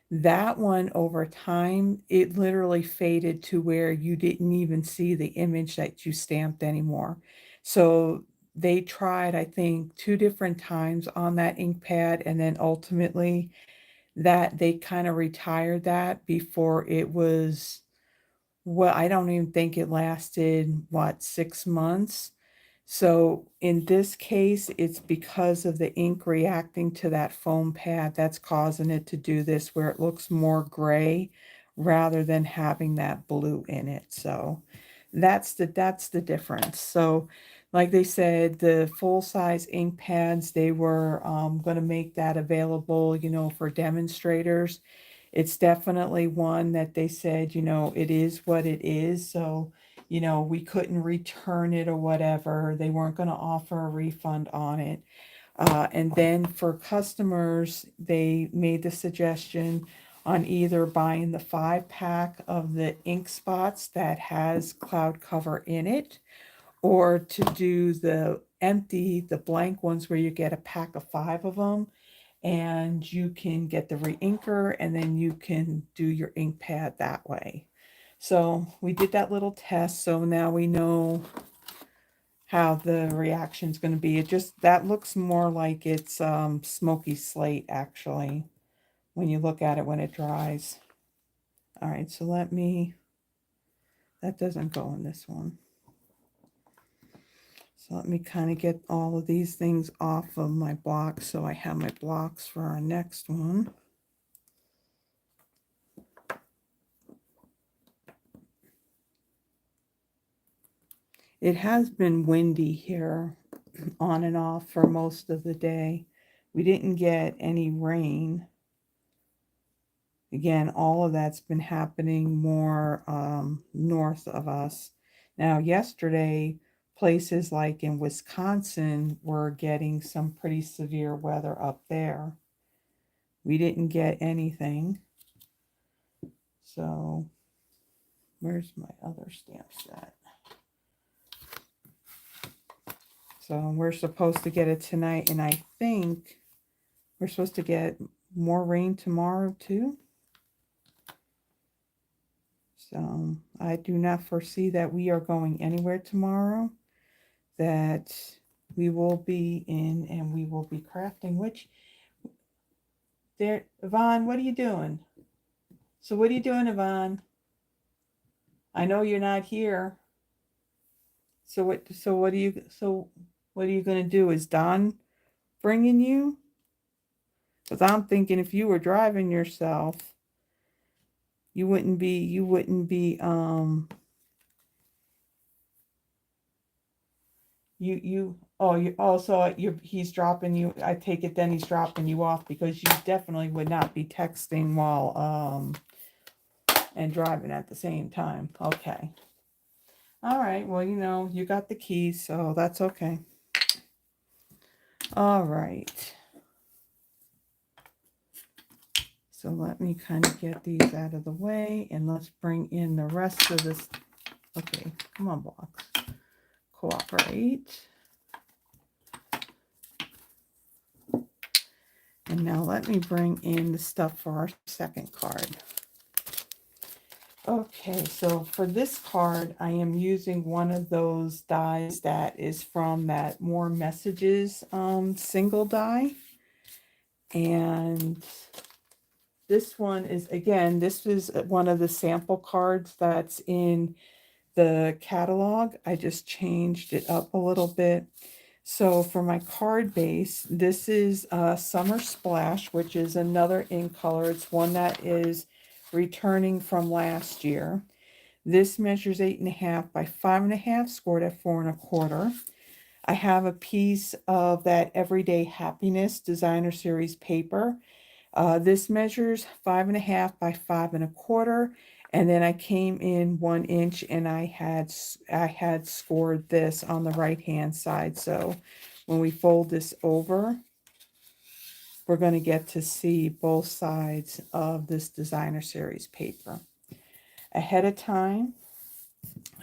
That one over time, it literally faded to where you didn't even see the image that you stamped anymore. So they tried, I think, 2 different times on that ink pad, and then ultimately that they kind of retired that before it was, well, I don't even think it lasted, what, 6 months? So in this case, it's because of the ink reacting to that foam pad that's causing it to do this, where it looks more gray rather than having that blue in it. So that's the difference. So like they said, the full-size ink pads, they were going to make that available, you know, for demonstrators. It's definitely one that they said, you know, it is what it is. So, you know, we couldn't return it or whatever. They weren't going to offer a refund on it. And then for customers, they made the suggestion on either buying the 5-pack of the ink spots that has cloud cover in it, or to do the blank ones where you get a pack of 5 of them, and you can get the re-inker, and then you can do your ink pad that way. So we did that little test, so now we know how the reaction's going to be. It just, that looks more like it's smoky slate, actually, when you look at it when it dries. All right, so that doesn't go in this one. So let me kind of get all of these things off of my blocks so I have my blocks for our next one. It has been windy here on and off for most of the day. We didn't get any rain. Again, all of that's been happening more north of us. Now, yesterday, places like in Wisconsin were getting some pretty severe weather up there. We didn't get anything. So, where's my other stamp set? So, we're supposed to get it tonight, and I think we're supposed to get more rain tomorrow, too. So I do not foresee that we are going anywhere tomorrow, that we will be in and we will be crafting, which, there, Yvonne, what are you doing? So what are you doing, Yvonne? I know you're not here. So what are you going to do? Is Don bringing you? Because I'm thinking if you were driving yourself, you wouldn't be he's dropping you. I take it then he's dropping you off, because you definitely would not be texting while and driving at the same time. Okay. All right. Well, you know, you got the keys, so that's okay. All right. So let me kind of get these out of the way, and let's bring in the rest of this Okay, come on, blocks. Cooperate. And now let me bring in the stuff for our second card. Okay, so for this card, I am using one of those dies that is from that More Messages single die. And this one is, again, this is one of the sample cards that's in the catalog. I just changed it up a little bit. So for my card base, this is Summer Splash, which is another ink color. It's one that is returning from last year. This measures 8.5 by 5.5, scored at 4.25. I have a piece of that Everyday Happiness Designer Series paper. This measures 5.5 by 5.25. And then I came in 1 inch and I had scored this on the right hand side. So when we fold this over, we're going to get to see both sides of this Designer Series paper. Ahead of time,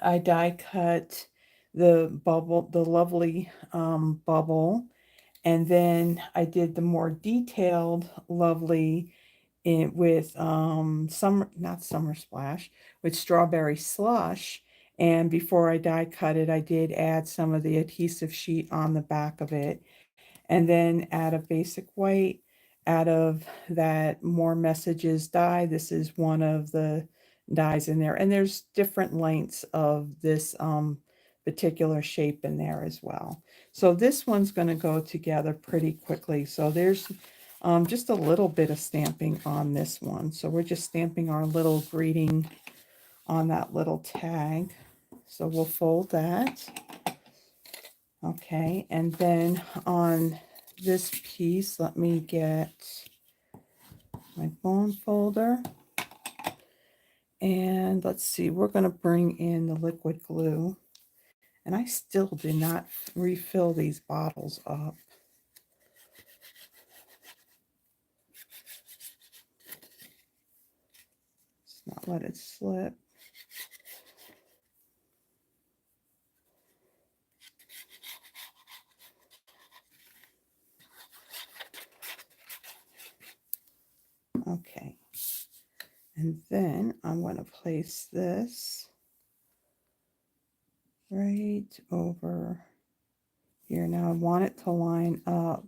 I die cut the bubble, the lovely bubble, and then I did the more detailed lovely with not Summer Splash, with Strawberry Slush. And before I die cut it, I did add some of the adhesive sheet on the back of it, and then add a basic white out of that More Messages die. This is one of the dies in there, and there's different lengths of this particular shape in there as well. So this one's going to go together pretty quickly. So there's just a little bit of stamping on this one. So we're just stamping our little greeting on that little tag. So we'll fold that. Okay, and then on this piece, let me get my bone folder. And let's see, we're going to bring in the liquid glue. And I still did not refill these bottles up. Let's not let it slip. Okay. And then I'm going to place this right over here. Now I want it to line up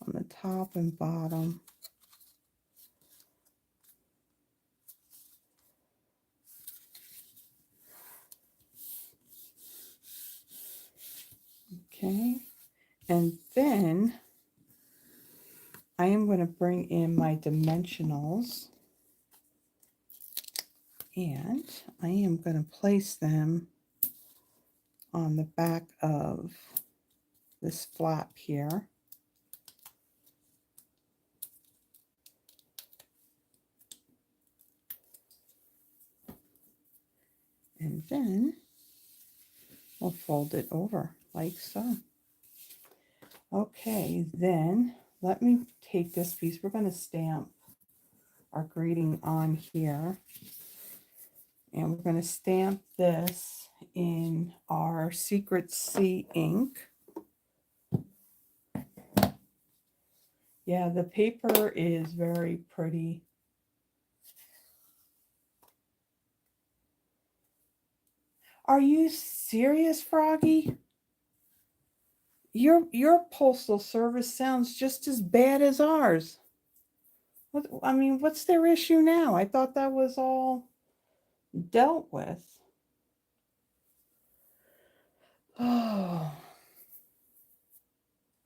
on the top and bottom. Okay. And then I am going to bring in my dimensionals. And I am going to place them on the back of this flap here. And then we'll fold it over like so. Okay, then let me take this piece. We're going to stamp our greeting on here. And we're going to stamp this in our Secret Sea ink. Yeah, the paper is very pretty. Are you serious, Froggy? Your postal service sounds just as bad as ours. What, I mean, what's their issue now? I thought that was all dealt with. Oh.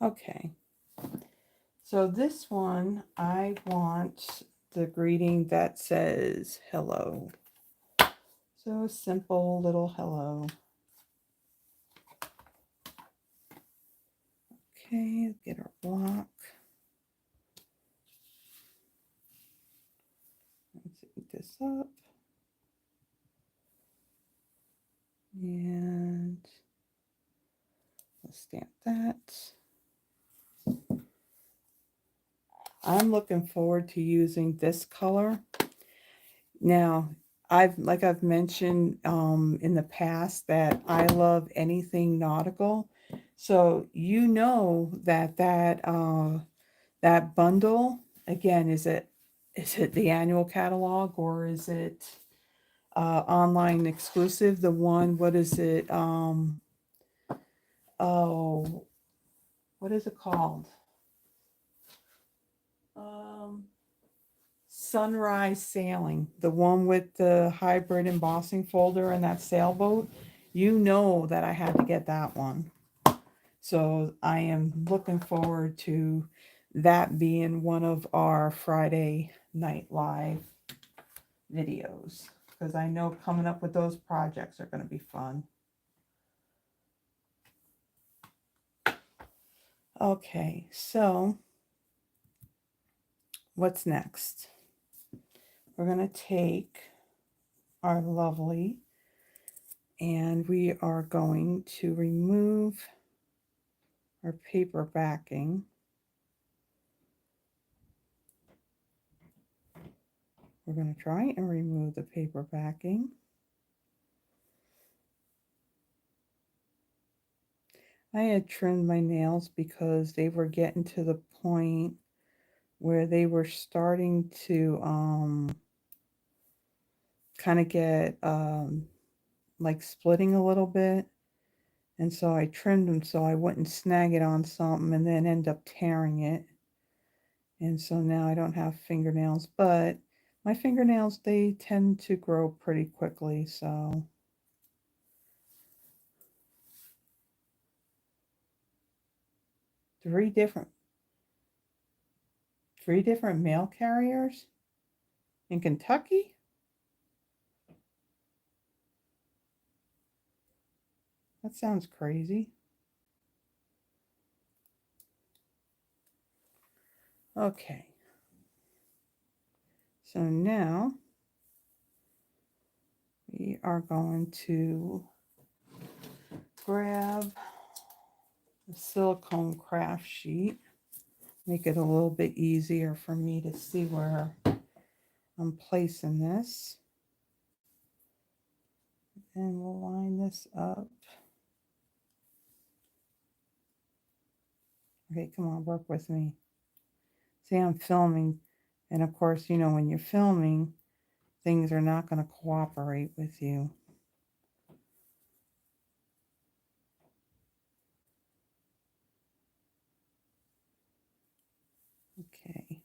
Okay. So this one, I want the greeting that says hello. So a simple little hello. Okay, get our block. Let's eat this up. And let's stamp that. I'm looking forward to using this color. Now, I've mentioned in the past that I love anything nautical. So you know that that bundle, again, is it the annual catalog, or is it online exclusive? The one, what is it? Oh, what is it called? Um, Sunrise Sailing, the one with the hybrid embossing folder and that sailboat. You know that I had to get that one. So I am looking forward to that being one of our Friday night live videos, because I know coming up with those projects are going to be fun. Okay, so what's next? We're going to take our lovely, and we are going to remove our paper backing. We're going to try and remove the paper backing. I had trimmed my nails because they were getting to the point where they were starting to kind of get like splitting a little bit. And so I trimmed them so I wouldn't snag it on something and then end up tearing it. And so now I don't have fingernails, but my fingernails, they tend to grow pretty quickly. So three different mail carriers in Kentucky? That sounds crazy. Okay. So now we are going to grab the silicone craft sheet, make it a little bit easier for me to see where I'm placing this. And we'll line this up. Okay, come on, work with me. See, I'm filming, and of course, you know, when you're filming, things are not going to cooperate with you. Okay.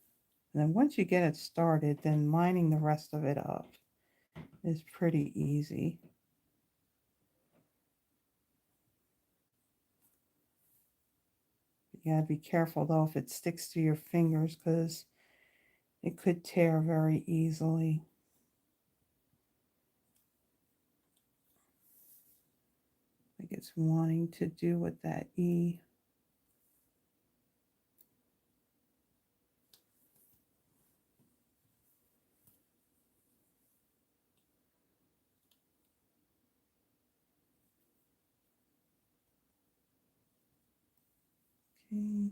And then once you get it started, then lining the rest of it up is pretty easy. You gotta be careful though if it sticks to your fingers, because it could tear very easily. Like it's wanting to do with that E. Okay.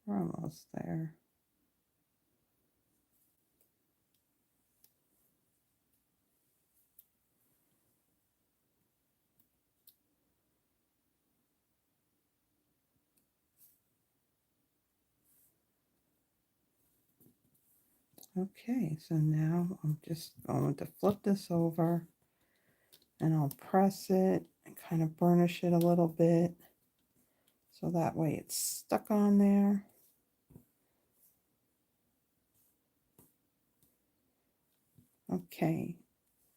We're almost there. Okay, so now I'm just going to flip this over, and I'll press it and kind of burnish it a little bit so that way it's stuck on there. Okay,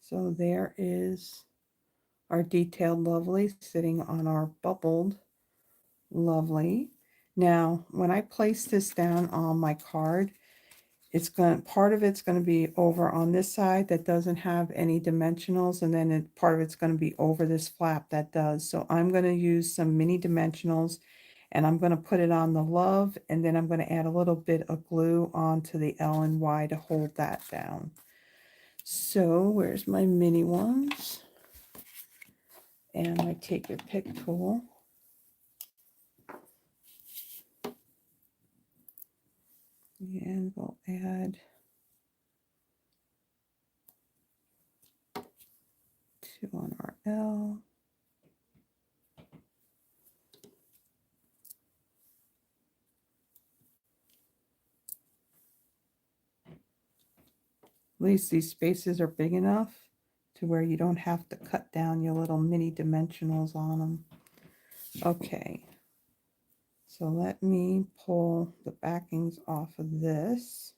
so there is our detailed lovely sitting on our bubbled lovely. Now, when I place this down on my card, part of it's going to be over on this side that doesn't have any dimensionals, and then part of it's going to be over this flap that does. So I'm going to use some mini dimensionals, and I'm going to put it on the love, and then I'm going to add a little bit of glue onto the L and Y to hold that down. So where's my mini ones? and my Take Your Pick tool. And we'll add 2 on our L. At least these spaces are big enough to where you don't have to cut down your little mini dimensionals on them. Okay, so let me pull the backings off of this.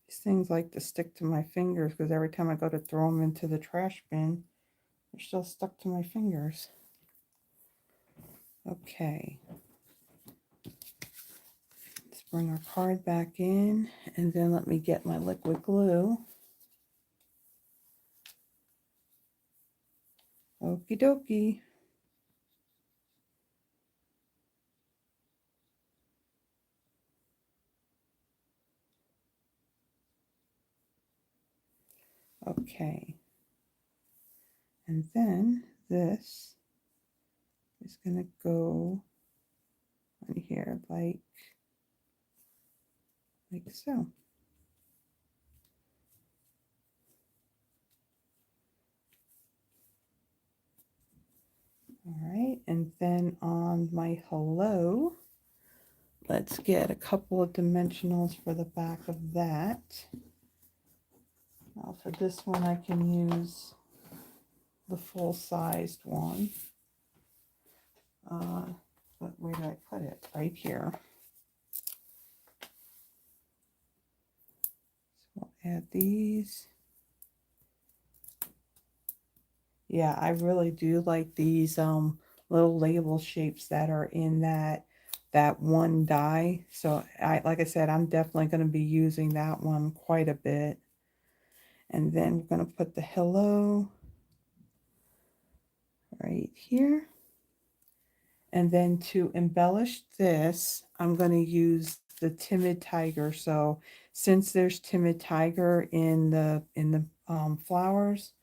These things like to stick to my fingers because every time I go to throw them into the trash bin, they're still stuck to my fingers. Okay. Let's bring our card back in, and then let me get my liquid glue. Okie dokie. Okay. And then this is going to go on here like so. All right, and then on my hello, let's get a couple of dimensionals for the back of that. Now for this one, I can use the full-sized one. But where did I put it? Right here. So we'll add these. Yeah, I really do like these little label shapes that are in that one die. So like I said, I'm definitely going to be using that one quite a bit. And then we're going to put the hello right here. And then to embellish this, I'm going to use the Timid Tiger. So since there's Timid Tiger in the flowers,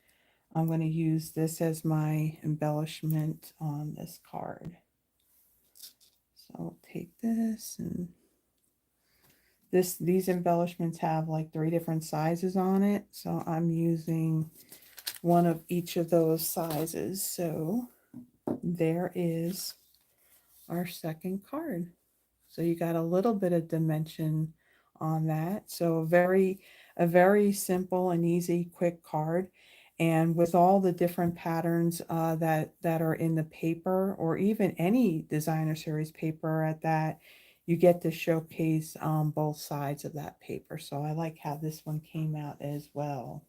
I'm going to use this as my embellishment on this card. So I'll take this, and these embellishments have like 3 different sizes on it. So I'm using one of each of those sizes. So there is our second card. So you got a little bit of dimension on that. So a very simple and easy, quick card. And with all the different patterns that are in the paper, or even any designer series paper at that, you get to showcase both sides of that paper. So I like how this one came out as well.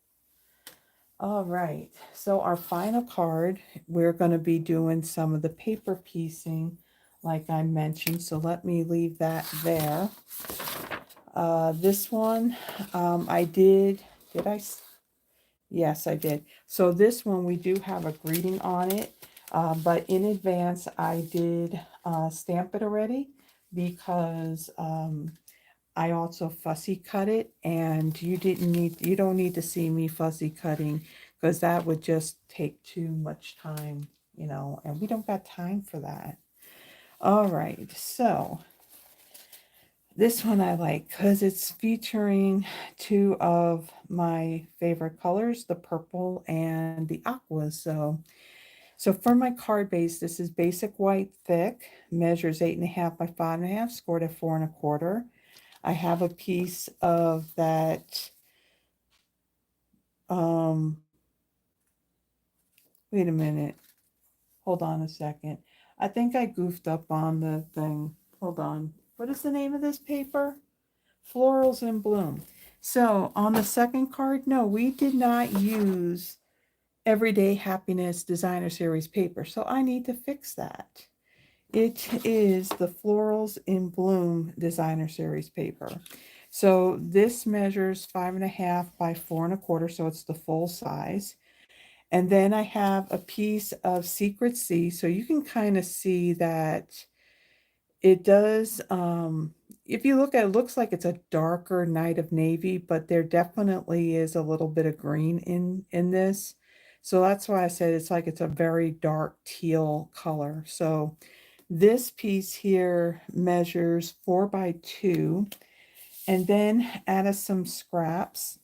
All right, so our final card, we're going to be doing some of the paper piecing like I mentioned, so let me leave that there. This one, I did I? Yes, I did. So this one, we do have a greeting on it, but in advance, I did stamp it already because I also fussy cut it, and you don't need to see me fussy cutting because that would just take too much time, and we don't got time for that. All right, so this one I like because it's featuring 2 of my favorite colors, the purple and the aqua. So for my card base, this is basic white thick, measures 8.5 by 5.5, scored at 4 1/4. I have a piece of that, wait a minute, hold on a second. I think I goofed up on the thing. Hold on. What is the name of this paper? Florals in Bloom. So on the second card, no, we did not use Everyday Happiness Designer Series paper. So I need to fix that. It is the Florals in Bloom Designer Series paper. So this measures 5.5 by 4 1/4, so it's the full size. And then I have a piece of Secret Sea, so you can kind of see that it does, if you look at it, it looks like it's a darker night of navy, but there definitely is a little bit of green in this. So that's why I said it's like it's a very dark teal color. So this piece here measures 4 by 2. And then out of some scraps,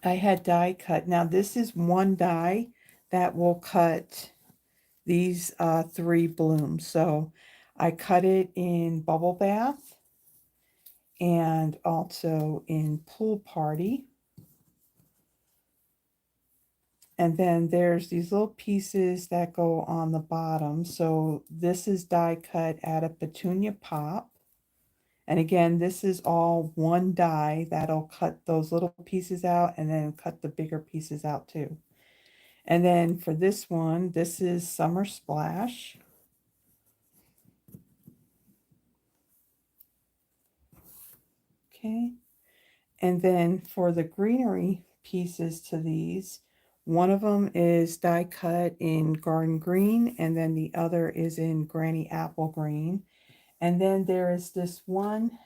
I had die cut. Now this is one die that will cut these 3 blooms. So I cut it in Bubble Bath and also in Pool Party. And then there's these little pieces that go on the bottom. So this is die cut out of Petunia Pop. And again, this is all one die that'll cut those little pieces out and then cut the bigger pieces out too. And then for this one, this is Summer Splash. Okay. And then for the greenery pieces to these, one of them is die cut in Garden Green, and then the other is in Granny Apple Green. And then there is this one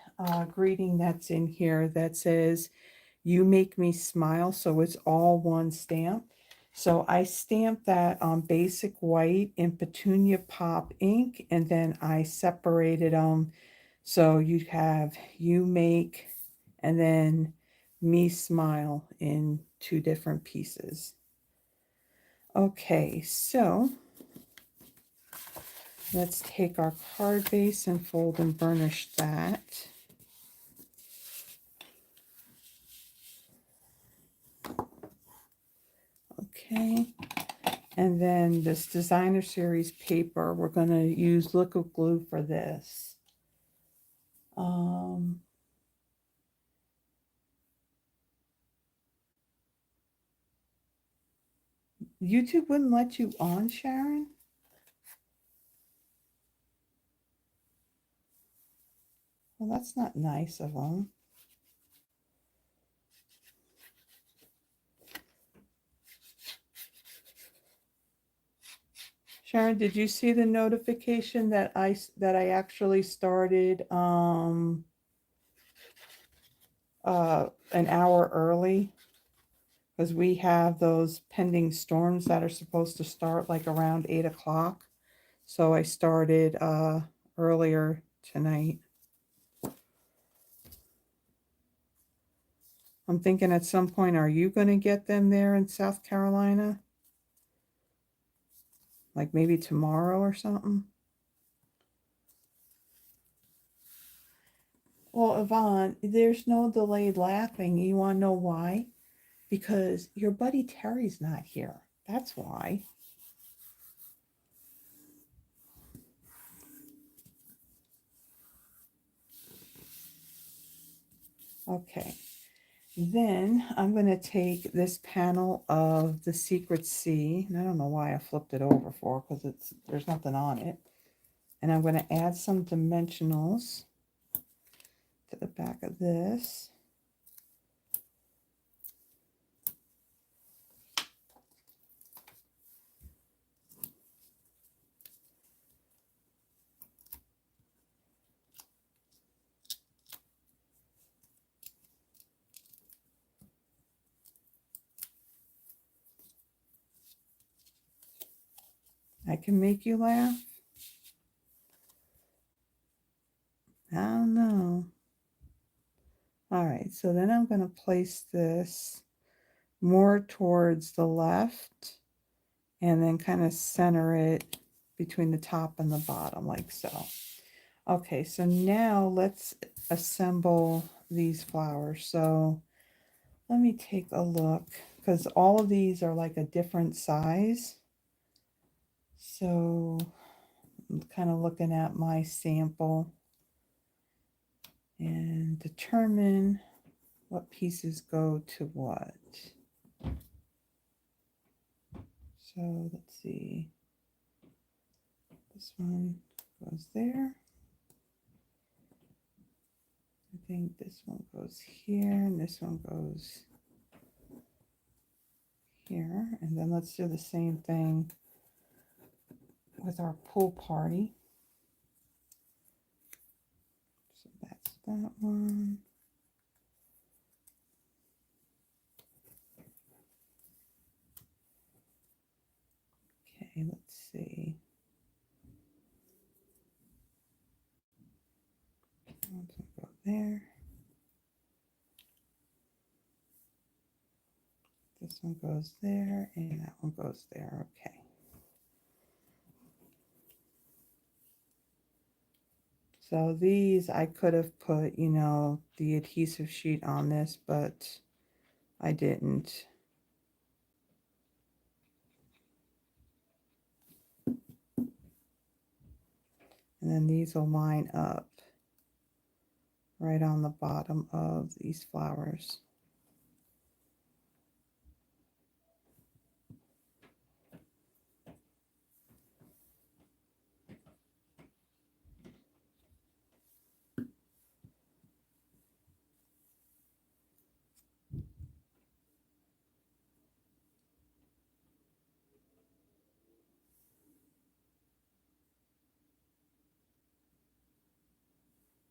greeting that's in here that says, "You make me smile," so it's all one stamp. So I stamped that on basic white in Petunia Pop ink, and then I separated them. So you have "You make" and then "Me smile" in 2 different pieces. Okay, so let's take our card base and fold and burnish that. Okay, and then this designer series paper, we're going to use liquid glue for this. YouTube wouldn't let you on, Sharon? Well, that's not nice of them. Sharon, did you see the notification that I actually started an hour early? Because we have those pending storms that are supposed to start like around 8 o'clock. So I started earlier tonight. I'm thinking at some point, are you going to get them there in South Carolina? Like maybe tomorrow or something? Well, Yvonne, there's no delayed laughing. You want to know why? Because your buddy Terry's not here. That's why. Okay. Then I'm going to take this panel of the Secret Sea, and I don't know why I flipped it over for, because there's nothing on it. And I'm going to add some dimensionals to the back of this. I can make you laugh. I don't know. All right, so then I'm going to place this more towards the left and then kind of center it between the top and the bottom like so. Okay, so now let's assemble these flowers. So let me take a look, because all of these are like a different size. So I'm kind of looking at my sample and determine what pieces go to what. So let's see. This one goes there. I think this one goes here, and this one goes here. And then let's do the same thing with our pool party. So that's that one. Okay, let's see. Let's go there. This one goes there, and that one goes there. Okay. So these, I could have put, you know, the adhesive sheet on this, but I didn't. And then these will line up right on the bottom of these flowers.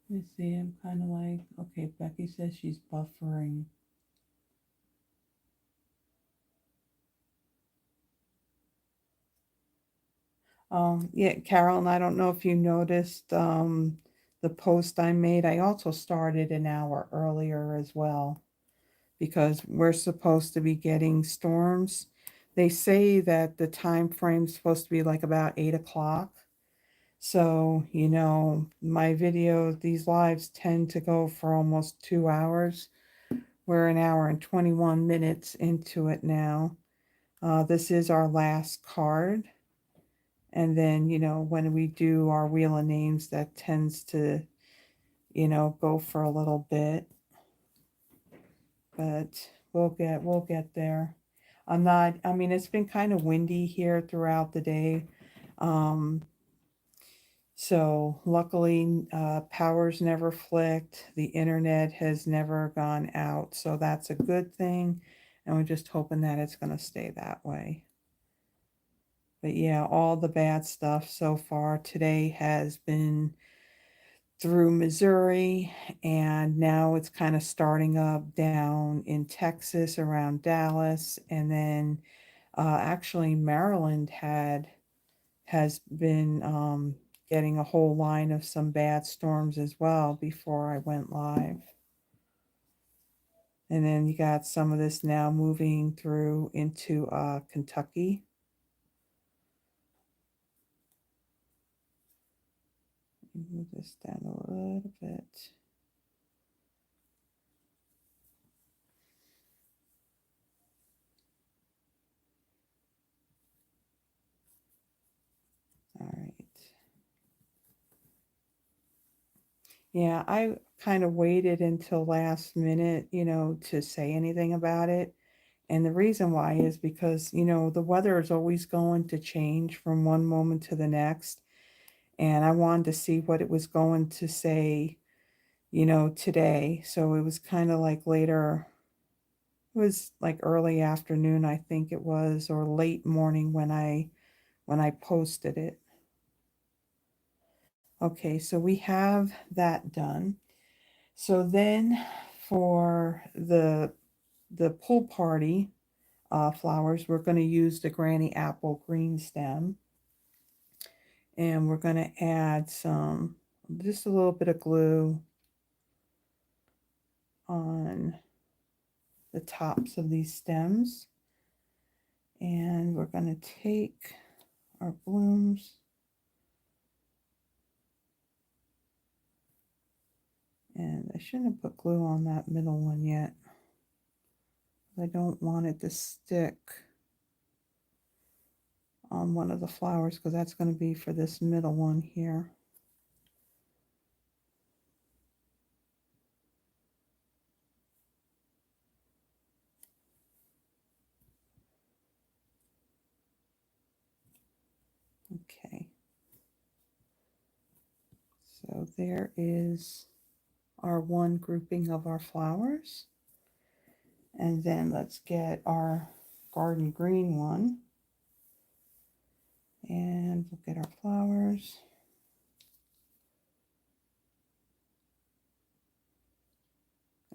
You see, I'm kind of like, okay, Becky says she's buffering. Yeah, Carolyn, I don't know if you noticed the post I made. I also started an hour earlier as well because we're supposed to be getting storms. They say that the time frame's supposed to be like about 8 o'clock. So, you know, my videos, these lives tend to go for almost 2 hours. We're an hour and 21 minutes into it now. This is our last card. And then, you know, when we do our wheel of names, that tends to, you know, go for a little bit. But we'll get there. I mean, it's been kind of windy here throughout the day. So luckily, power's never flicked. The internet has never gone out. So that's a good thing. And we're just hoping that it's going to stay that way. But yeah, all the bad stuff so far today has been through Missouri, and now it's kind of starting up down in Texas around Dallas, and then actually Maryland has been getting a whole line of some bad storms as well before I went live. And then you got some of this now moving through into Kentucky. Move this down a little bit. All right. Yeah, I kind of waited until last minute, you know, to say anything about it. And the reason why is because, you know, the weather is always going to change from one moment to the next. And I wanted to see what it was going to say, you know, today. So it was kind of like later, it was like early afternoon, I think it was, or late morning when I posted it. Okay, so we have that done. So then for the pool party flowers, we're going to use the Granny Apple green stem. And we're going to add just a little bit of glue on the tops of these stems. And we're going to take our blooms and I shouldn't have put glue on that middle one yet. I don't want it to stick on one of the flowers because that's going to be for this middle one here. Okay. So there is our one grouping of our flowers. And then let's get our garden green one. And we'll get our flowers.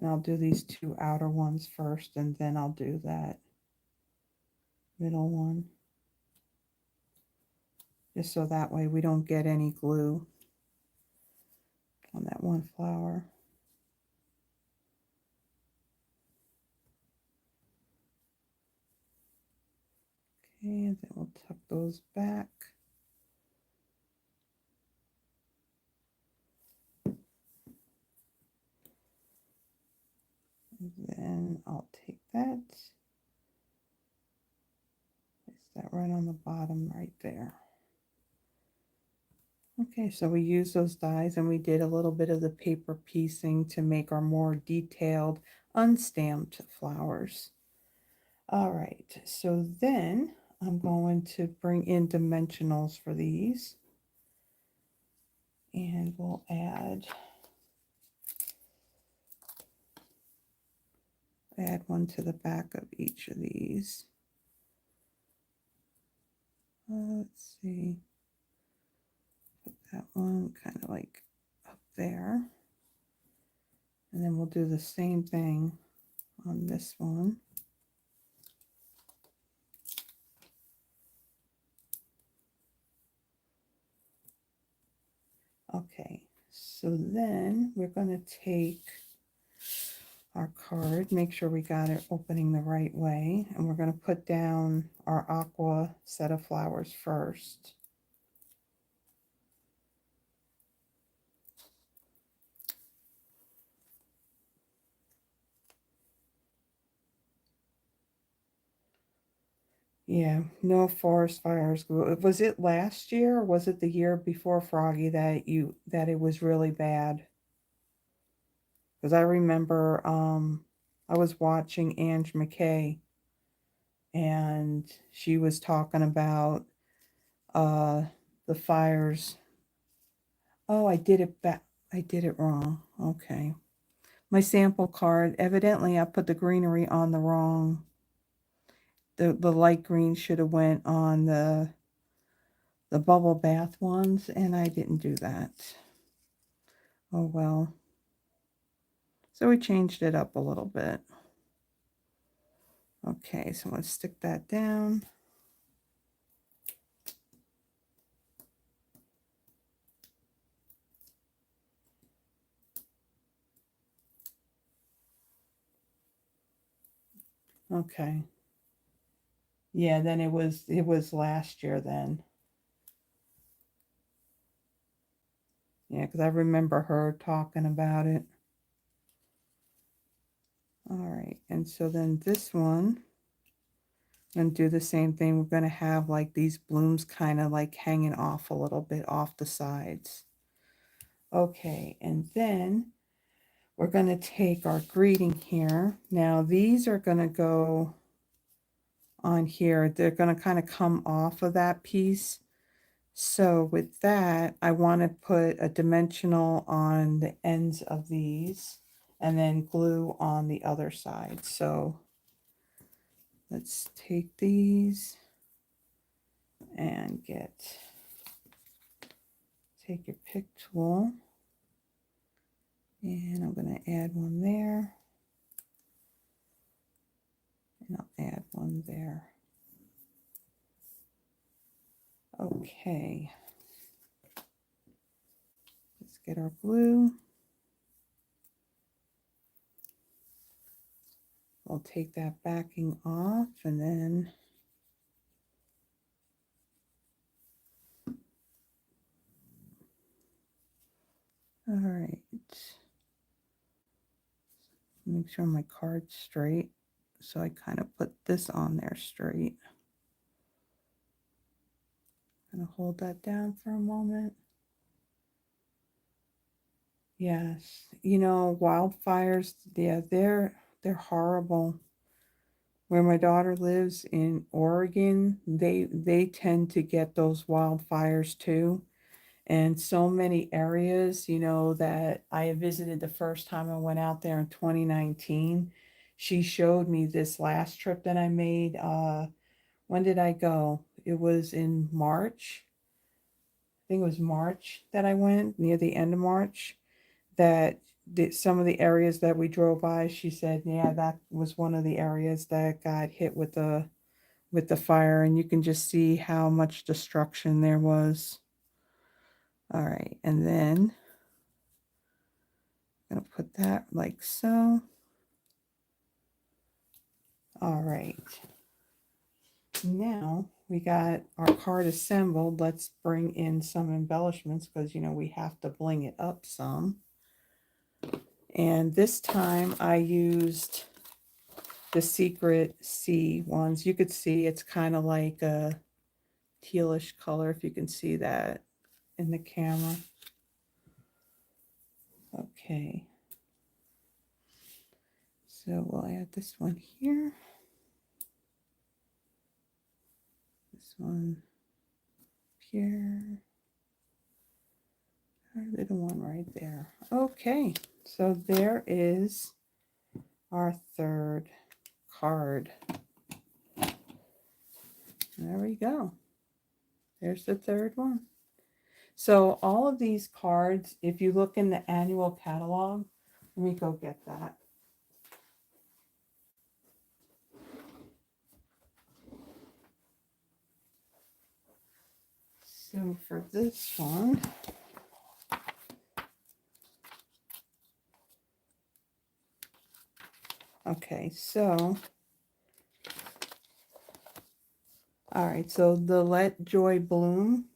And I'll do these two outer ones first, and then I'll do that middle one. Just so that way we don't get any glue on that one flower. Okay, and then we'll tuck those back. And then I'll take that, place that right on the bottom right there. Okay, so we used those dies and we did a little bit of the paper piecing to make our more detailed unstamped flowers. All right, so then I'm going to bring in dimensionals for these. And we'll add one to the back of each of these. Let's see, put that one kind of like up there. And then we'll do the same thing on this one. Okay, so then we're going to take our card, make sure we got it opening the right way, and we're going to put down our aqua set of flowers first. Yeah, no forest fires. Was it last year or was it the year before, Froggy, that it was really bad? Because I remember I was watching Ange McKay and she was talking about uh the fires. Oh, I did it back. I did it wrong. Okay. My sample card, evidently I put the greenery on the wrong. The light green should have went on the bubble bath ones, and I didn't do that. Oh well. So we changed it up a little bit. Okay, so let's stick that down. Okay. Yeah, then it was last year then. Yeah, because I remember her talking about it. All right, and so then this one, I'm going to do the same thing. We're going to have like these blooms kind of like hanging off a little bit off the sides. Okay, and then we're going to take our greeting here. Now these are going to go on here. They're going to kind of come off of that piece. So with that, I want to put a dimensional on the ends of these and then glue on the other side. So let's take these and take your pick tool, and I'm going to add one there, and I'll add one there. Okay, let's get our glue. We'll take that backing off, and then all right, make sure my card's straight. So I kind of put this on there straight. I'm gonna hold that down for a moment. Yes, you know, wildfires, yeah, they're horrible. Where my daughter lives in Oregon, they tend to get those wildfires too. And so many areas, you know, that I visited the first time I went out there in 2019. She showed me this last trip that I made. When did I go? It was in March. I think it was March that I went, near the end of March, that some of the areas that we drove by, she said, yeah, that was one of the areas that got hit with the fire, and you can just see how much destruction there was. All right, and then I'm gonna put that like so. All right, now we got our card assembled. Let's bring in some embellishments because you know we have to bling it up some. And this time I used the Secret Sea ones. You could see it's kind of like a tealish color, if you can see that in the camera. Okay. So we'll add this one here. This one here. Our little one right there. Okay. So there is our third card. There we go. There's the third one. So all of these cards, if you look in the annual catalog, let me go get that. So for this one, okay, so, all right, so the Let Joy Bloom,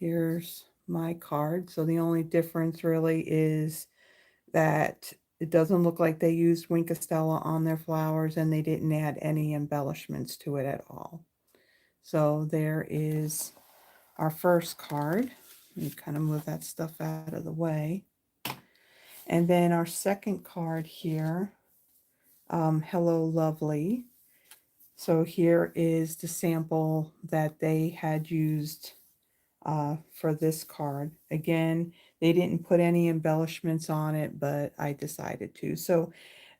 here's my card. So the only difference really is that it doesn't look like they used Wink Stella on their flowers, and they didn't add any embellishments to it at all. So there is our first card. You kind of move that stuff out of the way. And then our second card here, Hello Lovely. So here is the sample that they had used for this card. Again, they didn't put any embellishments on it, but I decided to. So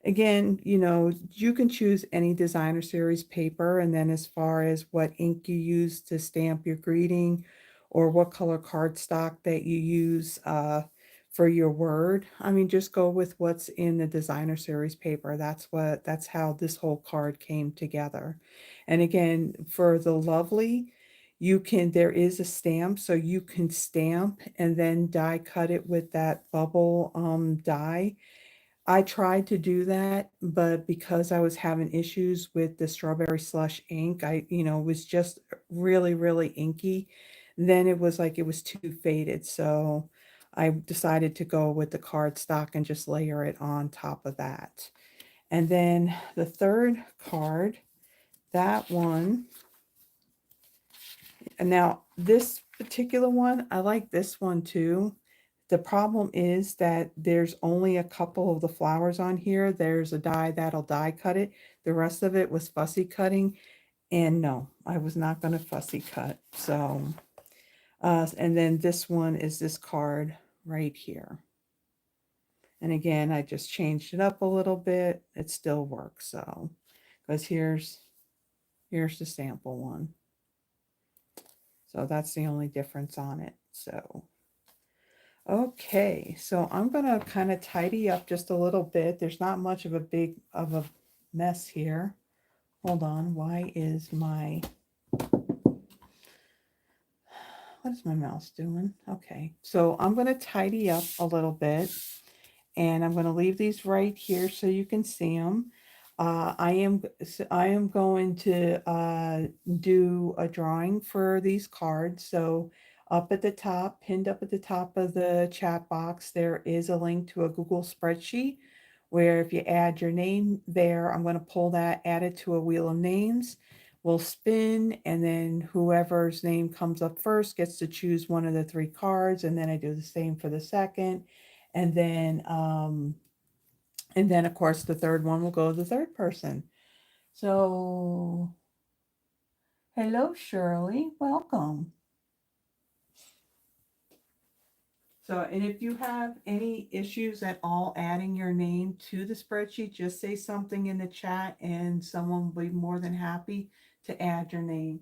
again, you know, you can choose any designer series paper, and then as far as what ink you use to stamp your greeting or what color cardstock that you use for your word, I mean, just go with what's in the designer series paper. That's how this whole card came together. And again, for the Lovely, there is a stamp, so you can stamp and then die cut it with that bubble die. I tried to do that, but because I was having issues with the Strawberry Slush ink, was just really, really inky. Then it was like it was too faded. So I decided to go with the cardstock and just layer it on top of that. And then the third card, that one, and now this particular one, I like this one too. The problem is that there's only a couple of the flowers on here. There's a die that'll die cut it. The rest of it was fussy cutting. And no, I was not going to fussy cut. So, and then this one is this card right here. And again, I just changed it up a little bit. It still works. So, because here's the sample one. So that's the only difference on it. So. Okay, so I'm going to kind of tidy up just a little bit. There's not much of a mess here. Hold on, what is my mouse doing? Okay, so I'm going to tidy up a little bit, and I'm going to leave these right here so you can see them. I am going to do a drawing for these cards. So up at the top, pinned up at the top of the chat box, there is a link to a Google spreadsheet where if you add your name there, I'm going to pull that, add it to a wheel of names. We'll spin, and then whoever's name comes up first gets to choose one of the three cards, and then I do the same for the second. And then, of course, the third one will go to the third person. So, hello, Shirley. Welcome. So, and if you have any issues at all adding your name to the spreadsheet, just say something in the chat and someone will be more than happy to add your name.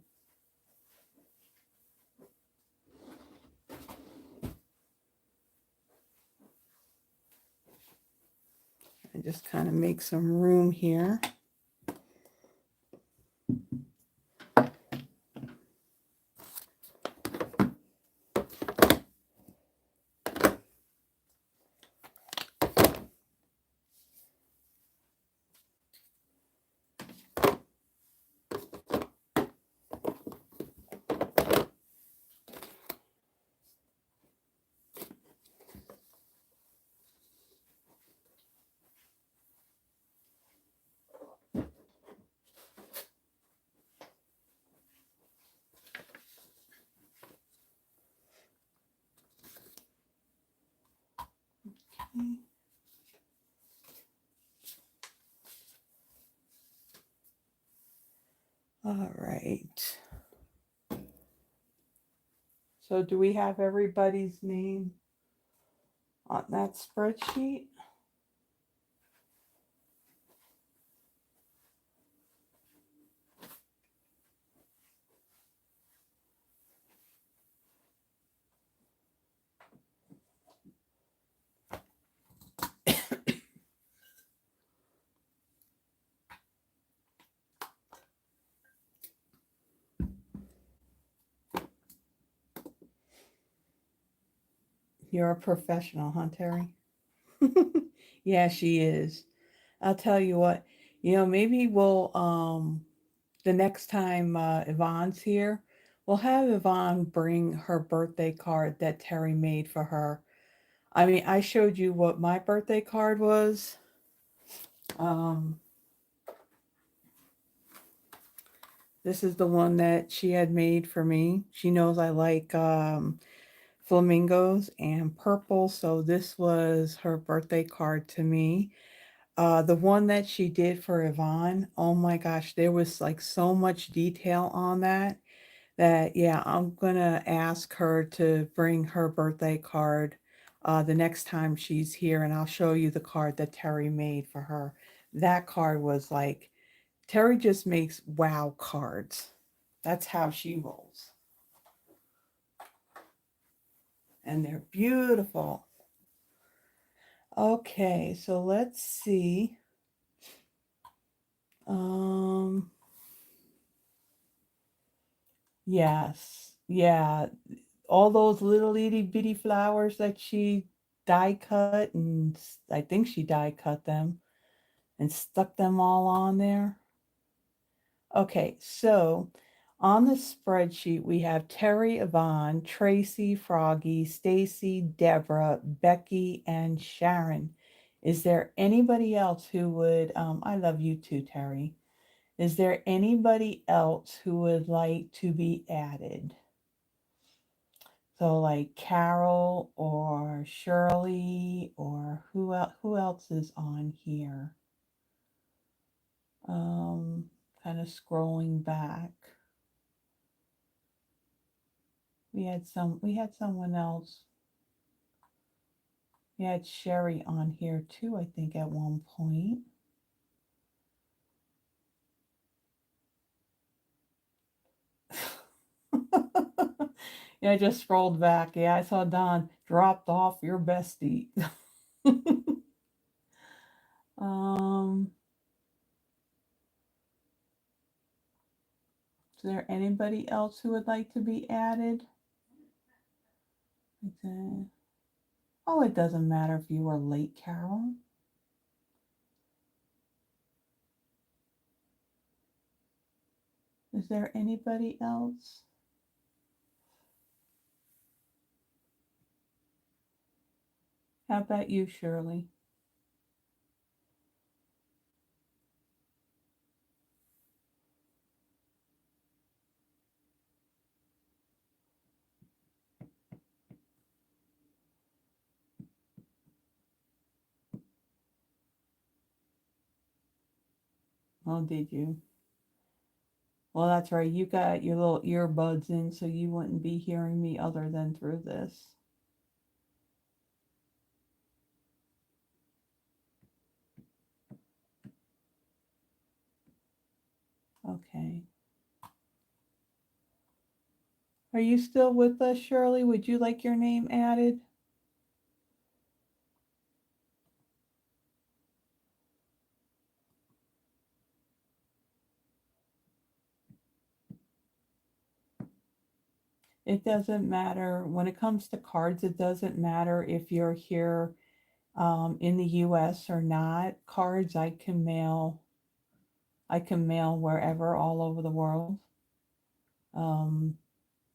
And just kind of make some room here. All right. So do we have everybody's name on that spreadsheet? You're a professional, huh, Terry? Yeah, she is. I'll tell you what, maybe we'll, the next time Yvonne's here, we'll have Yvonne bring her birthday card that Terry made for her. I mean, I showed you what my birthday card was. This is the one that she had made for me. She knows I like flamingos and purple, so this was her birthday card to me. The one that she did for Yvonne, oh my gosh, there was like so much detail on that yeah, I'm gonna ask her to bring her birthday card the next time she's here, and I'll show you the card that Terry made for her. That card was like, Terry just makes wow cards. That's how she rolls. And they're beautiful. Okay, so let's see. Yes, yeah, all those little itty bitty flowers that she die cut, and I think she die cut them and stuck them all on there. Okay, so on the spreadsheet we have Terry, Yvonne, Tracy, Froggy, Stacy, Deborah, Becky, and Sharon. Is there anybody else who would, I love you too, Terry. Is there anybody else who would like to be added? So like Carol or Shirley, or who else is on here? Kind of scrolling back. We had someone else. We had Sherry on here too, I think, at one point. Yeah, I just scrolled back. Yeah, I saw Don dropped off your bestie. Is there anybody else who would like to be added? Okay. Oh, it doesn't matter if you were late, Carol. Is there anybody else? How about you, Shirley? Oh, did you? Well, that's right. You got your little earbuds in, so you wouldn't be hearing me other than through this. Okay. Are you still with us, Shirley? Would you like your name added? It doesn't matter when it comes to cards. It doesn't matter if you're here in the US or not. Cards I can mail. I can mail wherever, all over the world. Um,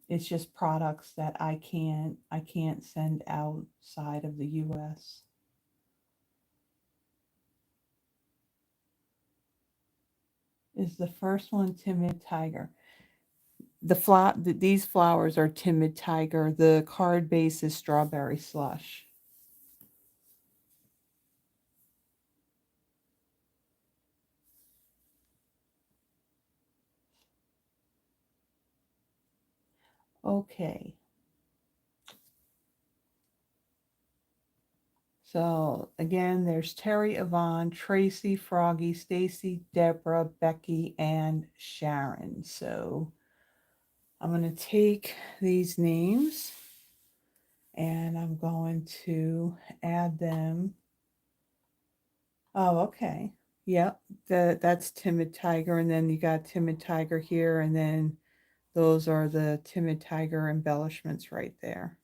it's just products that I can't send outside of the US. Is the first one Timid Tiger? These flowers are Timid Tiger. The card base is Strawberry Slush. Okay. So again, there's Terry, Yvonne, Tracy, Froggy, Stacy, Deborah, Becky, and Sharon. So I'm going to take these names and I'm going to add them. Oh, okay. Yep. That's Timid Tiger. And then you got Timid Tiger here. And then those are the Timid Tiger embellishments right there.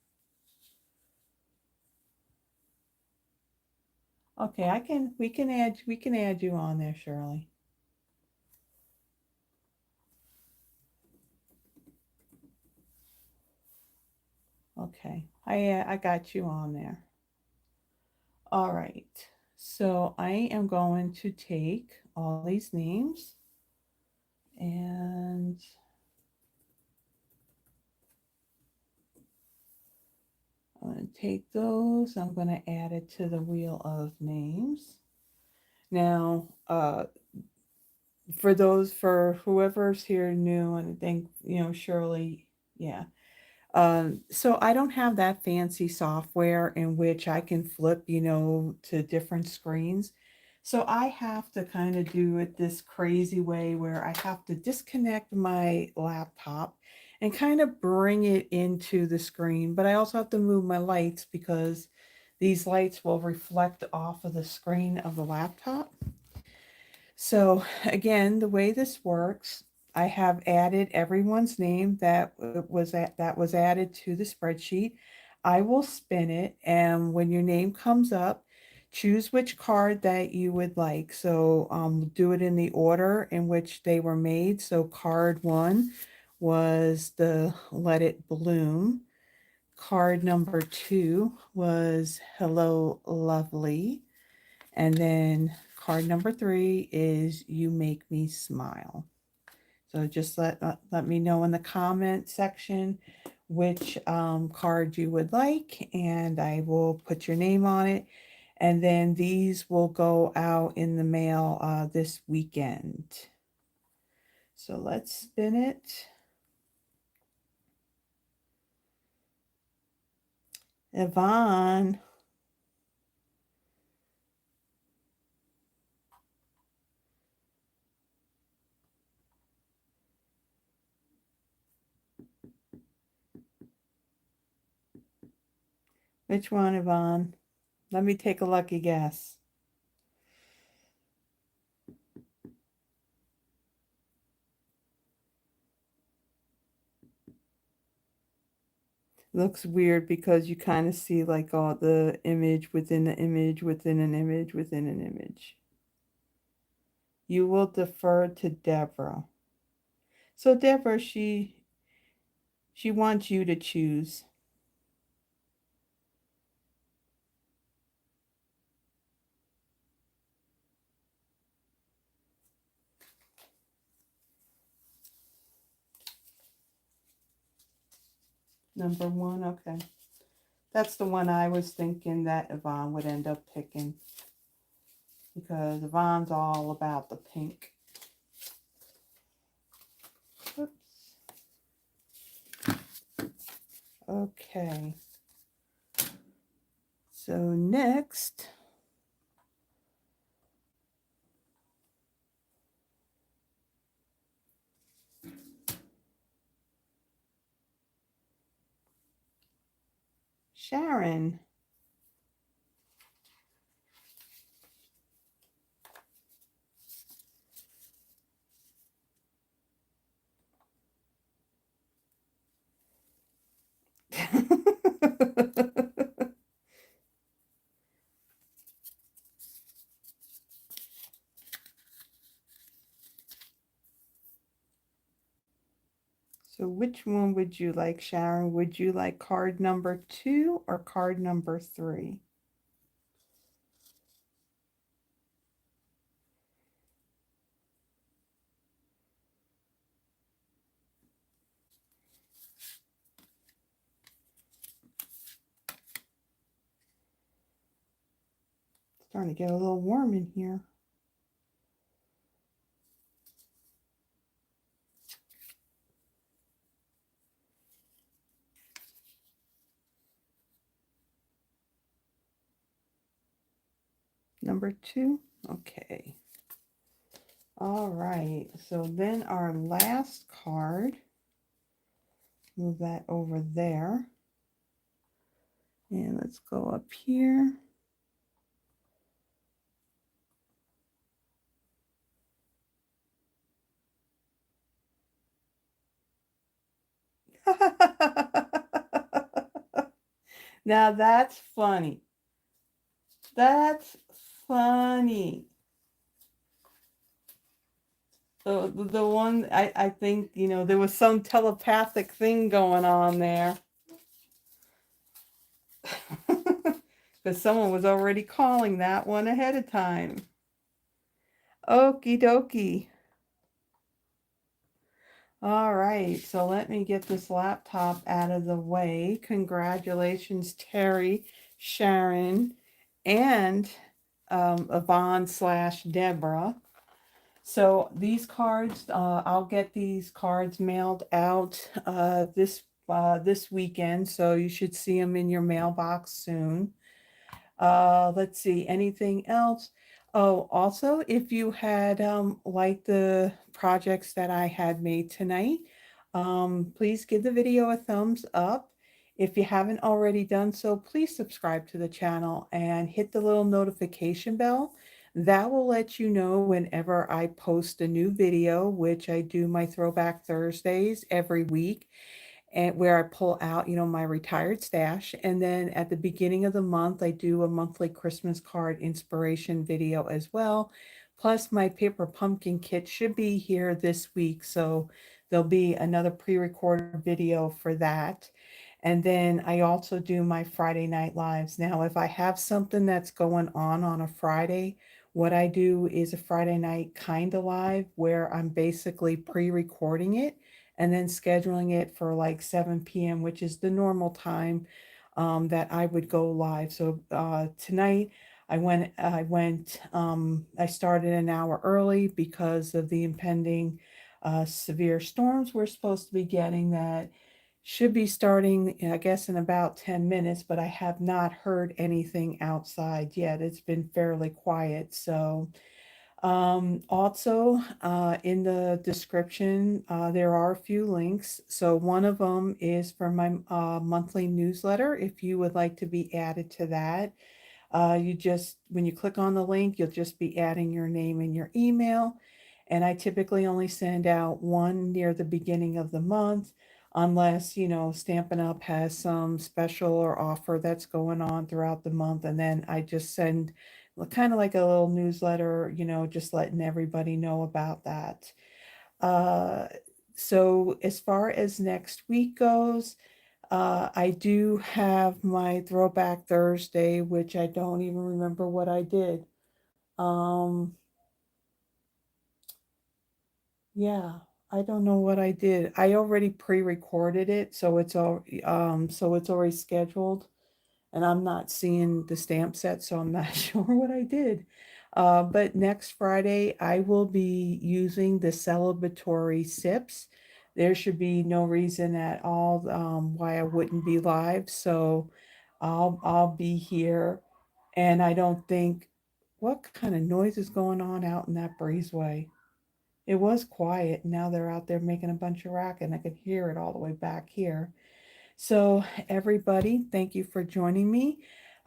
Okay, we can add you on there, Shirley. Okay, I got you on there. All right, so I am going to take all these names and I'm going to take those. I'm going to add it to the wheel of names. Now, for whoever's here new, and I think Shirley, yeah. So I don't have that fancy software in which I can flip, to different screens. So I have to kind of do it this crazy way where I have to disconnect my laptop and kind of bring it into the screen. But I also have to move my lights because these lights will reflect off of the screen of the laptop. So again, the way this works, I have added everyone's name that was added to the spreadsheet. I will spin it, and when your name comes up, choose which card that you would like. So do it in the order in which they were made. So card 1 was the Let It Bloom. Card number 2 was Hello Lovely. And then card number 3 is You Make Me Smile. So just let me know in the comment section which card you would like, and I will put your name on it. And then these will go out in the mail this weekend. So let's spin it. Yvonne. Which one, Yvonne? Let me take a lucky guess. Looks weird because you kind of see like all the image within the image within an image within an image. You will defer to Deborah. So Deborah, she wants you to choose. Number 1, okay. That's the one I was thinking that Yvonne would end up picking. Because Yvonne's all about the pink. Oops. Okay. So next, Sharon. So which one would you like, Sharon? Would you like card number 2 or card number 3? It's starting to get a little warm in here. Number 2? Okay. All right. So then our last card, move that over there. And let's go up here. Now that's funny. That's funny. The one I think, you know, there was some telepathic thing going on there. Because someone was already calling that one ahead of time. Okie dokie. All right, so let me get this laptop out of the way. Congratulations, Terry, Sharon, and Yvonne / Deborah. So these cards, I'll get these cards mailed out this weekend, so you should see them in your mailbox soon. Let's see, anything else? Oh, also, if you had liked the projects that I had made tonight, please give the video a thumbs up. If you haven't already done so, please subscribe to the channel and hit the little notification bell. That will let you know whenever I post a new video, which I do my Throwback Thursdays every week, and where I pull out, you know, my retired stash. And then at the beginning of the month, I do a monthly Christmas card inspiration video as well. Plus my paper pumpkin kit should be here this week. So there'll be another pre-recorded video for that. And then I also do my Friday night lives. Now, if I have something that's going on a Friday, what I do is a Friday night kind of live where I'm basically pre-recording it and then scheduling it for like 7 p.m., which is the normal time that I would go live. So tonight I started an hour early because of the impending severe storms we're supposed to be getting that should be starting, I guess, in about 10 minutes, but I have not heard anything outside yet. It's been fairly quiet. So also, in the description, there are a few links. So one of them is for my monthly newsletter. If you would like to be added to that, when you click on the link, you'll just be adding your name and your email. And I typically only send out one near the beginning of the month, unless, you know, Stampin' Up! Has some special or offer that's going on throughout the month. And then I just send kind of like a little newsletter, you know, just letting everybody know about that. Uh, so as far as next week goes, I do have my Throwback Thursday, which I don't even remember what I did. Um, yeah, I don't know what I did. I already pre-recorded it, so it's already scheduled, and I'm not seeing the stamp set, so I'm not sure what I did. But next Friday, I will be using the celebratory sips. There should be no reason at all why I wouldn't be live. So I'll be here, and I don't think what kind of noise is going on out in that breezeway. It was quiet. Now they're out there making a bunch of racket, and I could hear it all the way back here. So, everybody, thank you for joining me.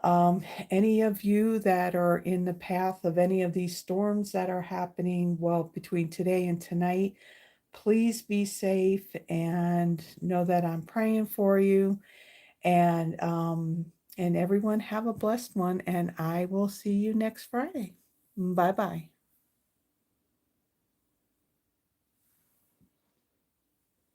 Any of you that are in the path of any of these storms that are happening, well, between today and tonight, please be safe and know that I'm praying for you. And everyone have a blessed one, and I will see you next Friday. Bye bye.